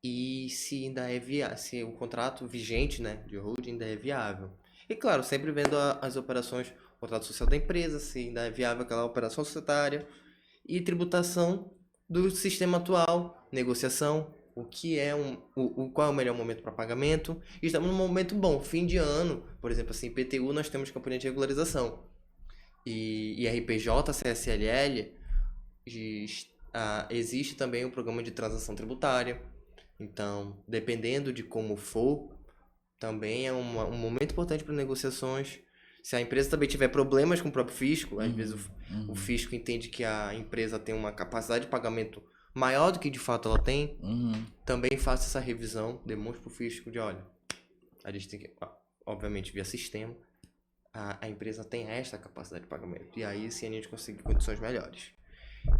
Speaker 2: E se ainda se o contrato vigente, né, de holding ainda é viável. E claro, sempre vendo as operações, o contrato social da empresa, se ainda é viável aquela operação societária. E tributação do sistema atual, negociação. Qual é o melhor momento para pagamento? E estamos num momento bom, fim de ano, por exemplo, assim, IPTU nós temos campanha de regularização. E RPJ, CSLL, existe também o programa de transação tributária. Então, dependendo de como for, também é um momento importante para negociações. Se a empresa também tiver problemas com o próprio fisco, às vezes o fisco entende que a empresa tem uma capacidade de pagamento maior do que de fato ela tem, também faça essa revisão, demonstre para o fisco de, olha, a gente tem que, obviamente via sistema, a empresa tem esta capacidade de pagamento, e aí sim a gente consegue condições melhores.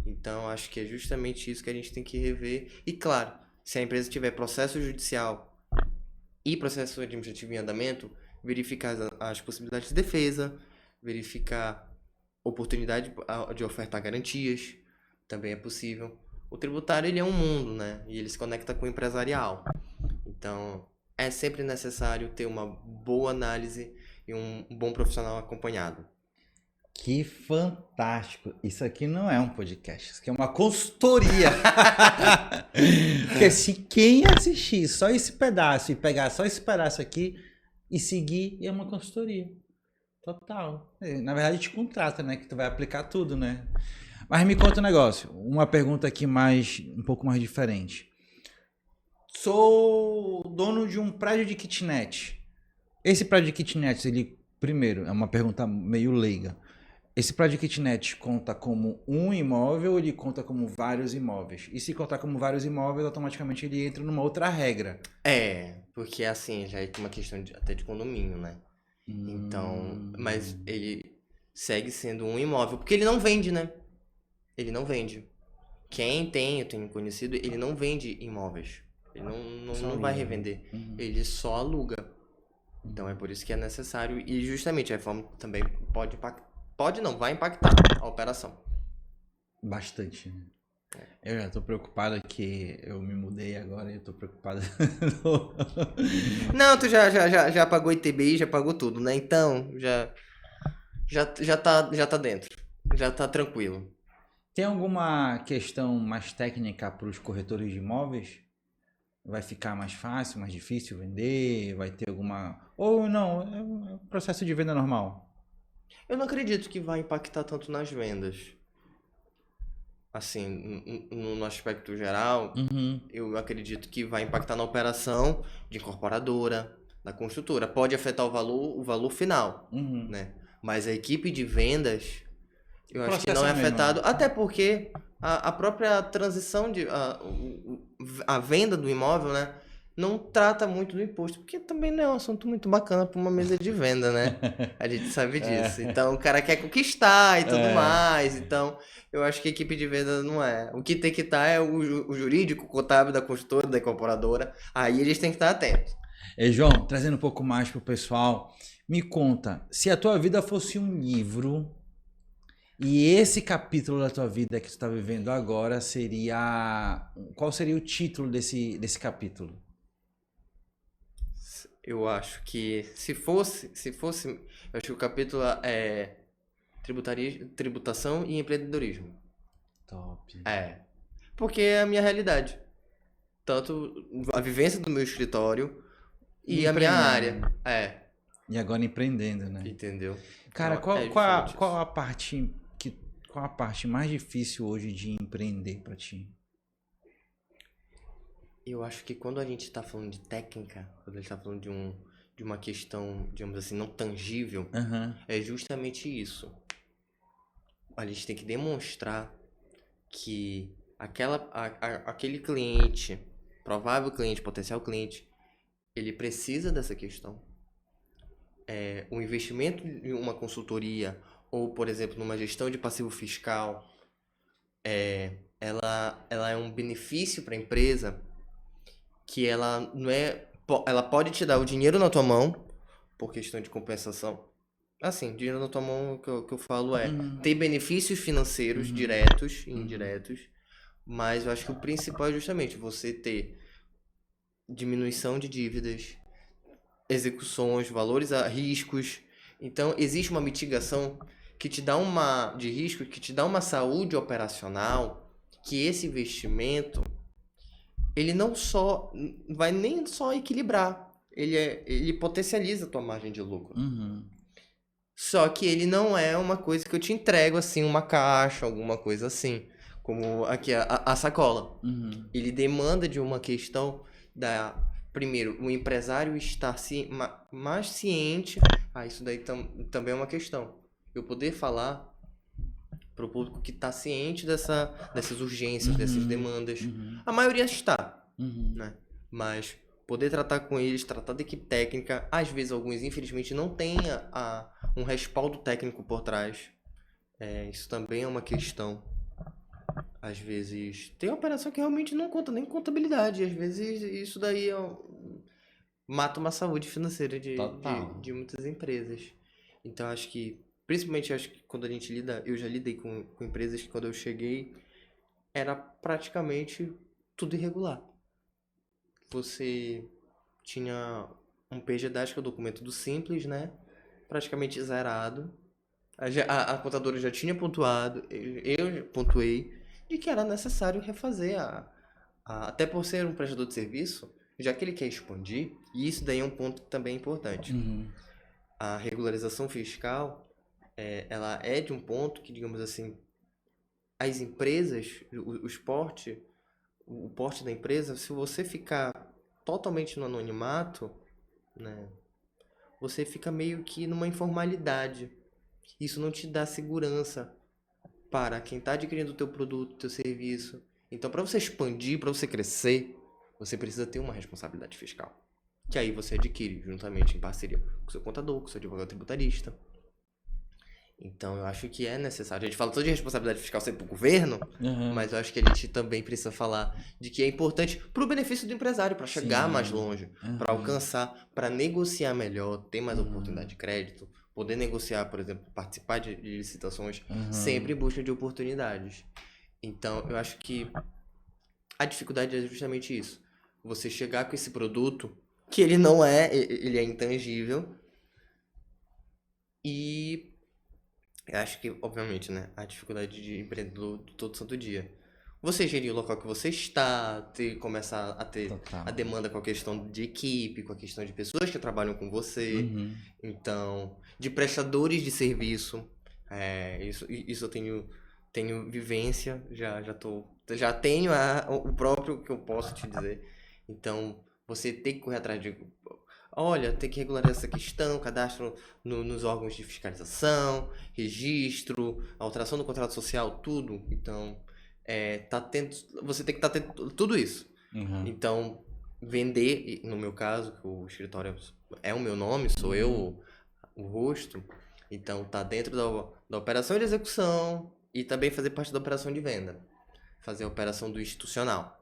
Speaker 2: Então acho que é justamente isso que a gente tem que rever, e claro, se a empresa tiver processo judicial e processo administrativo em andamento, verificar as possibilidades de defesa, verificar oportunidade de ofertar garantias, também é possível. O tributário, ele é um mundo, né? E ele se conecta com o empresarial. Então, é sempre necessário ter uma boa análise e um bom profissional acompanhado.
Speaker 1: Que fantástico! Isso aqui não é um podcast, isso aqui é uma consultoria. Porque se quem assistir só esse pedaço e pegar só esse pedaço aqui e seguir, é uma consultoria. Total. Na verdade, te contrata, né? Que tu vai aplicar tudo, né? Mas me conta um negócio. Uma pergunta aqui um pouco mais diferente. Sou dono de um prédio de kitnet. Esse prédio de kitnet, ele, primeiro, é uma pergunta meio leiga. Esse prédio de kitnet conta como um imóvel ou ele conta como vários imóveis? E se contar como vários imóveis, automaticamente ele entra numa outra regra.
Speaker 2: Porque assim, já é uma questão até de condomínio, né? Então, mas ele segue sendo um imóvel, porque ele não vende, né? Ele não vende. Eu tenho conhecido, ele não vende imóveis. Ele não vai revender. Ele só aluga. Então é por isso que é necessário. E justamente a reforma também vai impactar a operação.
Speaker 1: Bastante. Eu já tô preocupado que eu me mudei agora e eu tô preocupado.
Speaker 2: Não, tu já pagou ITBI, já pagou tudo, né? Então, já tá dentro. Já tá tranquilo.
Speaker 1: Tem alguma questão mais técnica para os corretores de imóveis? Vai ficar mais fácil, mais difícil vender? Vai ter alguma... Ou não, é um processo de venda normal?
Speaker 2: Eu não acredito que vai impactar tanto nas vendas. Assim, no aspecto geral, eu acredito que vai impactar na operação de incorporadora, da construtora. Pode afetar o valor final, né? Mas a equipe de vendas, eu acho que não é
Speaker 1: Processo mesmo,
Speaker 2: afetado, até porque a própria transição a venda do imóvel, né, não trata muito do imposto, porque também não é um assunto muito bacana para uma mesa de venda, né? A gente sabe disso. Então, o cara quer conquistar e tudo mais. Então, eu acho que a equipe de venda não é. O que tem que estar é o jurídico, o contábil da consultora, da incorporadora. Aí eles têm que estar atentos.
Speaker 1: Ei, João, trazendo um pouco mais pro pessoal, me conta, se a tua vida fosse um livro e esse capítulo da tua vida que tu tá vivendo agora seria... Qual seria o título desse capítulo?
Speaker 2: Eu acho que eu acho que o capítulo é tributação e empreendedorismo.
Speaker 1: Top.
Speaker 2: É. Porque é a minha realidade. Tanto a vivência do meu escritório e a minha
Speaker 1: Empreendendo.
Speaker 2: área. É.
Speaker 1: E agora empreendendo, né?
Speaker 2: Entendeu?
Speaker 1: Cara,
Speaker 2: Então, é justamente
Speaker 1: qual
Speaker 2: isso.
Speaker 1: a parte qual a parte mais difícil hoje de empreender pra ti?
Speaker 2: Eu acho que quando a gente tá falando de técnica, quando a gente tá falando de uma questão, digamos assim, não tangível,
Speaker 1: Aham.
Speaker 2: é justamente isso. A gente tem que demonstrar que aquele cliente, provável cliente, potencial cliente, ele precisa dessa questão. O investimento em uma consultoria ou, por exemplo, numa gestão de passivo fiscal, ela é um benefício para a empresa que ela não é, ela pode te dar o dinheiro na tua mão por questão de compensação. Assim, dinheiro na tua mão, que eu falo ter benefícios financeiros diretos e indiretos, mas eu acho que o principal é justamente você ter diminuição de dívidas, execuções, valores a riscos. Então, existe uma mitigação que te dá de risco, que te dá uma saúde operacional, que esse investimento, ele não só vai nem só equilibrar, ele potencializa a tua margem de lucro.
Speaker 1: Uhum.
Speaker 2: Só que ele não é uma coisa que eu te entrego assim, uma caixa, alguma coisa assim, como aqui a sacola.
Speaker 1: Uhum.
Speaker 2: Ele demanda de uma questão primeiro, o empresário estar mais ciente. Isso daí também é uma questão. Eu poder falar para o público que está ciente dessas urgências, dessas demandas. A maioria está, né? Mas poder tratar com eles, tratar da equipe técnica, às vezes alguns infelizmente não têm um respaldo técnico por trás. Isso também é uma questão. Às vezes tem operação que realmente não conta nem contabilidade. Às vezes isso daí mata uma saúde financeira
Speaker 1: Total.
Speaker 2: de muitas empresas. Então acho que, principalmente acho que quando a gente lida, eu já lidei com empresas que quando eu cheguei era praticamente tudo irregular. Você tinha um PGDAS, que é o documento do Simples, né? Praticamente zerado. A contadora já tinha pontuado, eu pontuei, de que era necessário refazer até por ser um prestador de serviço, já que ele quer expandir, e isso daí é um ponto também importante. A regularização fiscal, ela é de um ponto que, digamos assim, as empresas, o porte da empresa, se você ficar totalmente no anonimato, né, você fica meio que numa informalidade. Isso não te dá segurança para quem está adquirindo o teu produto, o teu serviço. Então, para você expandir, para você crescer, você precisa ter uma responsabilidade fiscal. Que aí você adquire juntamente em parceria com o seu contador, com o seu advogado tributarista. Então, eu acho que é necessário. A gente fala toda de responsabilidade fiscal sempre para o governo, mas eu acho que a gente também precisa falar de que é importante para o benefício do empresário, para chegar mais longe, para alcançar, para negociar melhor, ter mais oportunidade de crédito, poder negociar, por exemplo, participar de licitações, sempre em busca de oportunidades. Então, eu acho que a dificuldade é justamente isso. Você chegar com esse produto, que ele não é, ele é intangível, e eu acho que, obviamente, né, a dificuldade de empreendedor todo santo dia. Você gerir o local que você está, começar a ter
Speaker 1: Total.
Speaker 2: a demanda com a questão de equipe, com a questão de pessoas que trabalham com você. Então, de prestadores de serviço. Isso eu tenho vivência, já tenho o próprio que eu posso te dizer. Então, você tem que correr atrás de olha, tem que regularizar essa questão, cadastro nos órgãos de fiscalização, registro, alteração do contrato social, tudo. Então, você tem que estar atento a tudo isso.
Speaker 1: Uhum.
Speaker 2: Então, vender, no meu caso, que o escritório é o meu nome, sou eu o rosto, então tá dentro da operação de execução e também fazer parte da operação de venda, fazer a operação do institucional.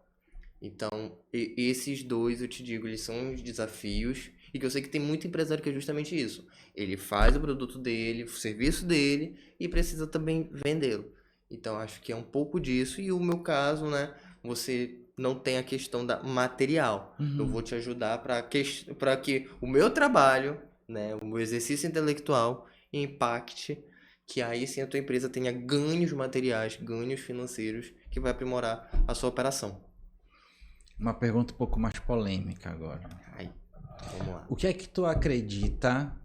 Speaker 2: Então, esses dois, eu te digo, eles são os desafios e que eu sei que tem muito empresário que é justamente isso. Ele faz o produto dele, o serviço dele e precisa também vendê-lo. Então, acho que é um pouco disso e o meu caso, né, você não tem a questão da material. Eu vou te ajudar para que o meu trabalho, né, o meu exercício intelectual impacte, que aí sim a tua empresa tenha ganhos materiais, ganhos financeiros, que vai aprimorar a sua operação.
Speaker 1: Uma pergunta um pouco mais polêmica agora.
Speaker 2: Aí, vamos lá.
Speaker 1: O que é que tu acredita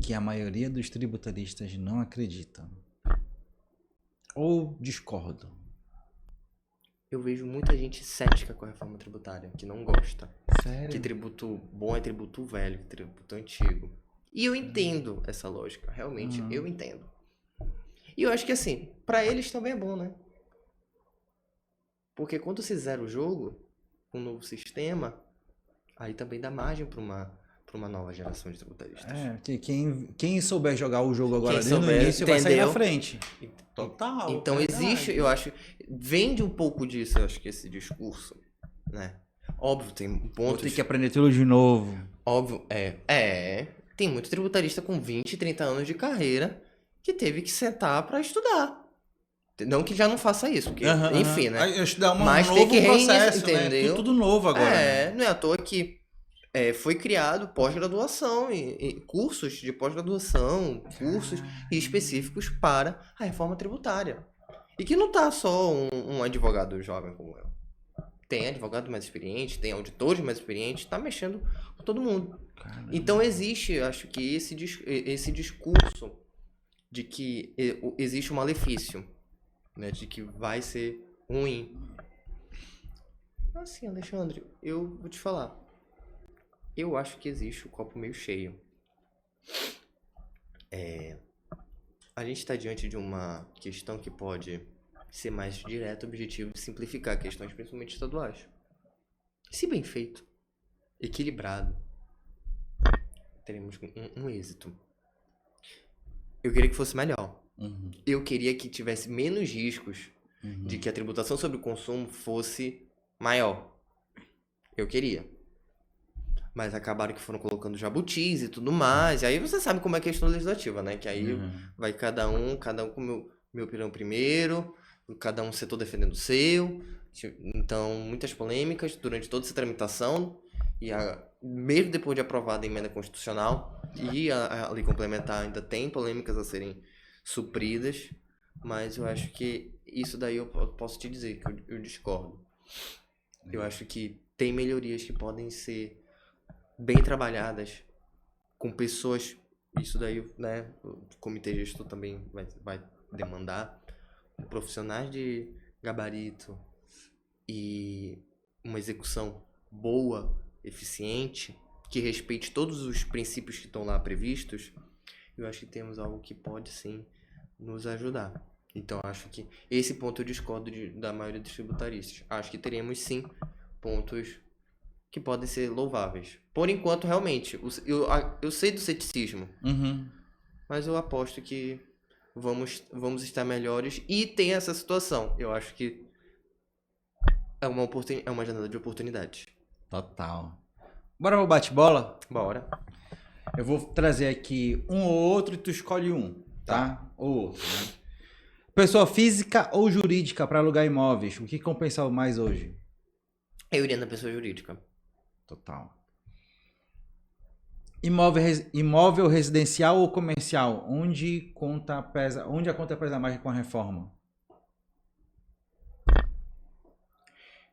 Speaker 1: que a maioria dos tributaristas não acreditam? Ou discordam?
Speaker 2: Eu vejo muita gente cética com a reforma tributária, que não gosta.
Speaker 1: Sério?
Speaker 2: Que tributo bom é tributo velho, que tributo antigo. E eu entendo essa lógica, realmente, eu entendo. E eu acho que assim, pra eles também é bom, né? Porque quando se zera o jogo, com um novo sistema, aí também dá margem pra uma nova geração de tributaristas.
Speaker 1: Que quem souber jogar o jogo agora
Speaker 2: Quem
Speaker 1: desde o
Speaker 2: souber,
Speaker 1: início vai sair na
Speaker 2: entendeu?
Speaker 1: frente. Total.
Speaker 2: Então
Speaker 1: verdade.
Speaker 2: existe, eu acho, vende um pouco disso, eu acho que esse discurso, né? Óbvio, tem
Speaker 1: Vou
Speaker 2: pontos...
Speaker 1: ter que aprender tudo de novo.
Speaker 2: Óbvio, tem muito tributarista com 20, 30 anos de carreira que teve que sentar pra estudar. Não que já não faça isso, porque, enfim, né?
Speaker 1: Aí eu estudar
Speaker 2: Mas
Speaker 1: um
Speaker 2: tem
Speaker 1: novo
Speaker 2: que
Speaker 1: processo, né?
Speaker 2: entendeu?
Speaker 1: Tudo novo agora. né?
Speaker 2: Não é à toa que foi criado pós-graduação e cursos de pós-graduação, cursos específicos para a reforma tributária. E que não tá só um advogado jovem como eu. Tem advogado mais experiente, tem auditores mais experientes, tá mexendo com todo mundo.
Speaker 1: Caramba.
Speaker 2: Então existe, acho que esse discurso de que existe um malefício, né, de que vai ser ruim. Assim, Alexandre, eu vou te falar. Eu acho que existe o copo meio cheio. A gente está diante de uma questão que pode ser mais direta, objetiva e simplificar questões, principalmente estaduais. Se bem feito, equilibrado, teremos um êxito. Eu queria que fosse melhor. Eu queria que tivesse menos riscos de que a tributação sobre o consumo fosse maior. Eu queria. Mas acabaram que foram colocando jabutis e tudo mais. E aí você sabe como é a questão legislativa, né? Que aí vai cada um com meu pirão primeiro, cada um setor defendendo o seu. Então, muitas polêmicas durante toda essa tramitação. E mesmo depois de aprovada a emenda constitucional e a lei complementar, ainda tem polêmicas a serem supridas. Mas eu acho que isso daí eu posso te dizer que eu discordo. Eu acho que tem melhorias que podem ser bem trabalhadas com pessoas, isso daí, né, o comitê gestor também vai demandar, profissionais de gabarito e uma execução boa, eficiente, que respeite todos os princípios que estão lá previstos. Eu acho que temos algo que pode sim nos ajudar. Então acho que esse ponto eu discordo da maioria dos tributaristas. Acho que teremos sim pontos que podem ser louváveis. Por enquanto, realmente, eu sei do ceticismo, mas eu aposto que vamos estar melhores e tem essa situação. Eu acho que é uma janela de oportunidades.
Speaker 1: Total. Bora pro bate-bola?
Speaker 2: Bora.
Speaker 1: Eu vou trazer aqui um ou outro e tu escolhe um, tá? Ou outro, né? Pessoa física ou jurídica para alugar imóveis, o que compensa mais hoje?
Speaker 2: Eu iria na pessoa jurídica.
Speaker 1: Total. Imóvel residencial ou comercial? Onde a conta pesa mais com a reforma?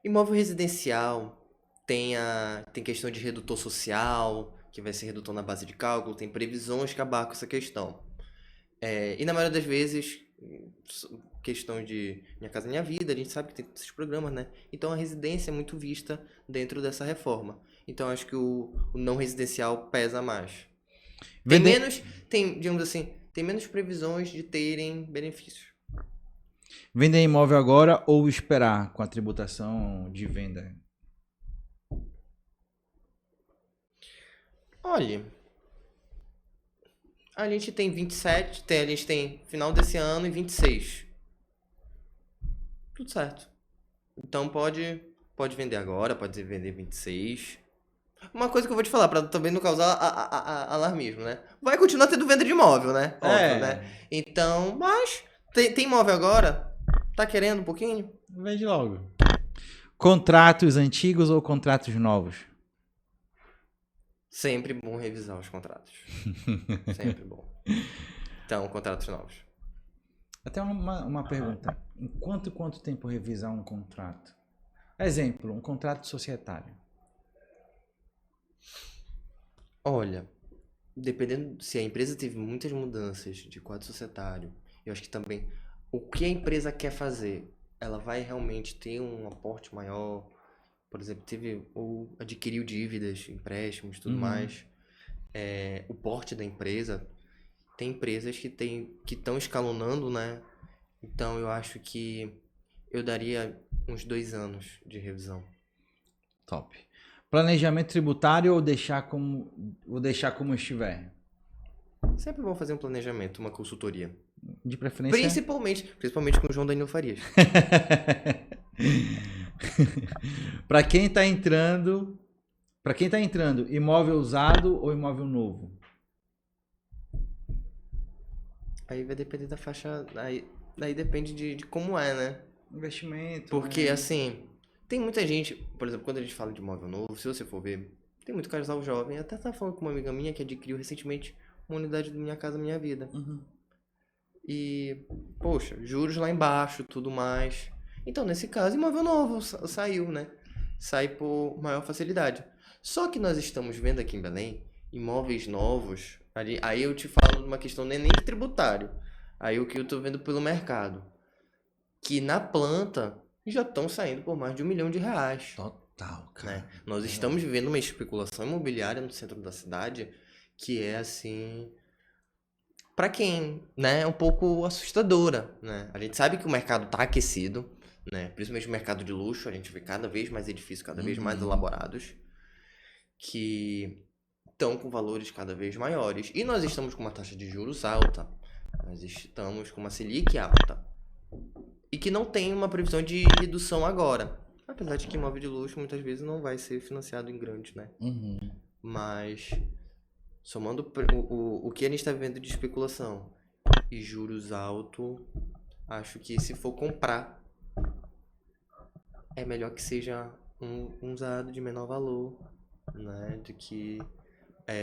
Speaker 2: Imóvel residencial tem questão de redutor social, que vai ser redutor na base de cálculo, tem previsões que abarcam essa questão. E na maioria das vezes, questão de Minha Casa Minha Vida, a gente sabe que tem esses programas, né? Então a residência é muito vista dentro dessa reforma. Então acho que o não residencial pesa mais.
Speaker 1: Vender,
Speaker 2: Digamos assim, tem menos previsões de terem benefícios.
Speaker 1: vender imóvel agora ou esperar com a tributação de venda?
Speaker 2: Olha, a gente tem 27, a gente tem final desse ano e 26. Tudo certo. Então pode vender agora, pode vender 26. Uma coisa que eu vou te falar, pra também não causar alarmismo, né? Vai continuar tendo venda de imóvel, né? Óbvio, né? Então, mas tem imóvel agora? Tá querendo um pouquinho?
Speaker 1: Vende logo. Contratos antigos ou contratos novos?
Speaker 2: Sempre bom revisar os contratos. Sempre bom. Então, contratos novos.
Speaker 1: Até uma pergunta. Em quanto tempo revisar um contrato? Exemplo, um contrato societário.
Speaker 2: Olha, dependendo se a empresa teve muitas mudanças de quadro societário, eu acho que também o que a empresa quer fazer, ela vai realmente ter um aporte maior, por exemplo, teve ou adquiriu dívidas, empréstimos, tudo mais. O porte da empresa, tem empresas que estão escalonando, né? Então eu acho que eu daria uns 2 anos de revisão.
Speaker 1: Top. Planejamento tributário ou deixar como estiver?
Speaker 2: Sempre bom fazer um planejamento, uma consultoria.
Speaker 1: De preferência.
Speaker 2: Principalmente com o João Danilo Farias.
Speaker 1: Para quem está entrando, imóvel usado ou imóvel novo?
Speaker 2: Aí vai depender da faixa. Aí depende de como é, né?
Speaker 1: Investimento.
Speaker 2: Porque,
Speaker 1: né?
Speaker 2: assim, tem muita gente, por exemplo, quando a gente fala de imóvel novo, se você for ver, tem muito casal jovem. Até tava falando com uma amiga minha que adquiriu recentemente uma unidade do Minha Casa Minha Vida. E, poxa, juros lá embaixo, tudo mais. Então, nesse caso, imóvel novo saiu, né? Sai por maior facilidade. Só que nós estamos vendo aqui em Belém, imóveis novos. Aí eu te falo de uma questão nem tributário. Aí o que eu tô vendo pelo mercado. Que na planta já estão saindo por mais de R$1 milhão.
Speaker 1: Total, cara.
Speaker 2: Né? Nós estamos vivendo uma especulação imobiliária no centro da cidade que é assim, para quem, né, é um pouco assustadora, né? A gente sabe que o mercado tá aquecido, né? Principalmente o mercado de luxo, a gente vê cada vez mais edifícios cada vez mais elaborados que estão com valores cada vez maiores. E nós estamos com uma taxa de juros alta. Nós estamos com uma Selic alta. E que não tem uma previsão de redução agora. Apesar de que imóvel de luxo muitas vezes não vai ser financiado em grande, né? Mas, somando o que a gente está vivendo de especulação e juros altos, acho que se for comprar, é melhor que seja um usado de menor valor, né? Do que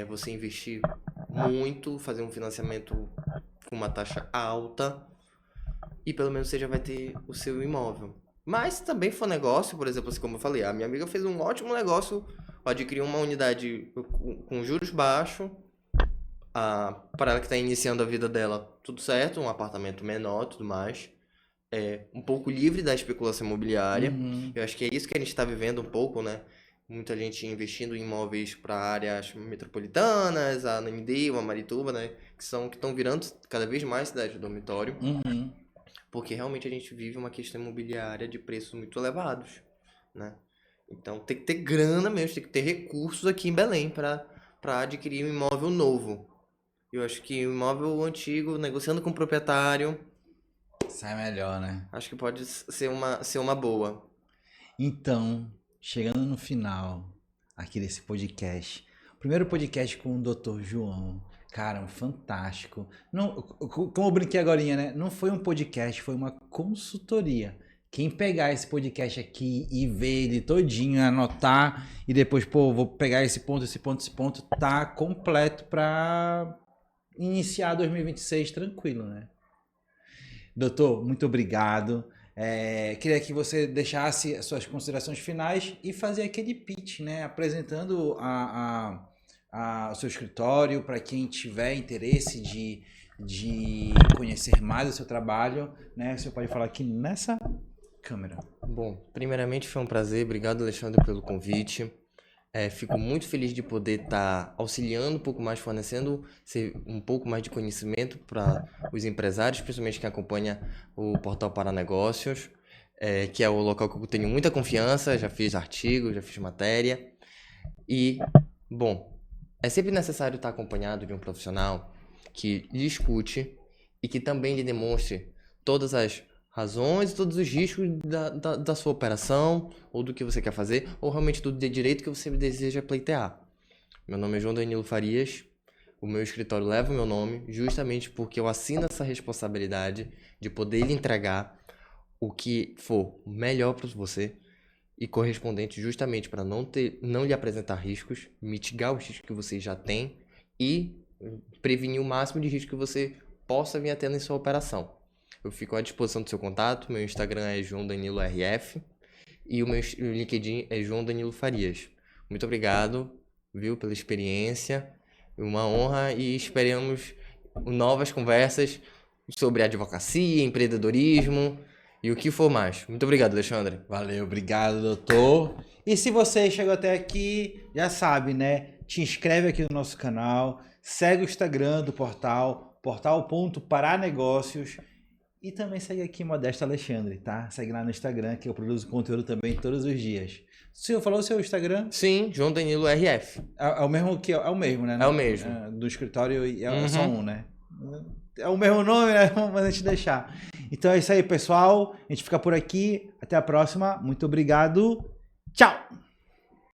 Speaker 2: você investir muito, fazer um financiamento com uma taxa alta e pelo menos você já vai ter o seu imóvel. Mas se também for negócio, por exemplo, assim como eu falei, a minha amiga fez um ótimo negócio, adquiriu uma unidade com juros baixos, para ela que está iniciando a vida dela, tudo certo, um apartamento menor, tudo mais, um pouco livre da especulação imobiliária. Eu acho que é isso que a gente está vivendo um pouco, né? Muita gente investindo em imóveis para áreas metropolitanas, a Ananindeua, a Marituba, né? Que estão virando cada vez mais cidades de dormitório. Porque realmente a gente vive uma questão imobiliária de preços muito elevados, né? Então tem que ter grana mesmo, tem que ter recursos aqui em Belém para adquirir um imóvel novo. Eu acho que o imóvel antigo, negociando com o proprietário,
Speaker 1: sai melhor, né?
Speaker 2: acho que pode ser uma boa.
Speaker 1: Então, chegando no final aqui desse podcast, o primeiro podcast com o Dr. João. Cara, fantástico. Não, como eu brinquei agora, né? Não foi um podcast, foi uma consultoria. Quem pegar esse podcast aqui e ver ele todinho, anotar e depois, vou pegar esse ponto, tá completo para iniciar 2026 tranquilo, né? Doutor, muito obrigado. Queria que você deixasse as suas considerações finais e fazer aquele pitch, né? Apresentando o seu escritório para quem tiver interesse de conhecer mais o seu trabalho, né? Você pode falar aqui nessa câmera.
Speaker 2: Bom, primeiramente foi um prazer, obrigado Alexandre pelo convite. Fico muito feliz de poder estar auxiliando um pouco mais, fornecendo um pouco mais de conhecimento para os empresários, principalmente quem acompanha o Portal Para Negócios, que é o local que eu tenho muita confiança, já fiz artigo, já fiz matéria. E, bom, é sempre necessário estar acompanhado de um profissional que lhe escute e que também lhe demonstre todas as razões e todos os riscos da sua operação, ou do que você quer fazer, ou realmente do direito que você deseja pleitear. Meu nome é João Danilo Farias, o meu escritório leva o meu nome justamente porque eu assino essa responsabilidade de poder lhe entregar o que for melhor para você e correspondente justamente para não lhe apresentar riscos, mitigar os riscos que você já tem e prevenir o máximo de risco que você possa vir a ter na sua operação. Eu fico à disposição do seu contato, meu Instagram é João Danilo RF e o meu LinkedIn é João Danilo Farias. Muito obrigado, viu, pela experiência, uma honra e esperamos novas conversas sobre advocacia, empreendedorismo e o que for mais. Muito obrigado, Alexandre.
Speaker 1: Valeu, obrigado, doutor. E se você chegou até aqui, já sabe, né? Te inscreve aqui no nosso canal, segue o Instagram do portal, portal.paranegócios. E também segue aqui Modesto Alexandre, tá? Segue lá no Instagram, que eu produzo conteúdo também todos os dias. O senhor falou o seu Instagram?
Speaker 2: Sim, João Danilo RF.
Speaker 1: É o mesmo que é o mesmo, né?
Speaker 2: É o mesmo.
Speaker 1: Do escritório é só um, né? É o mesmo nome, né? Mas a gente deixar. Então é isso aí, pessoal. A gente fica por aqui. Até a próxima. Muito obrigado. Tchau!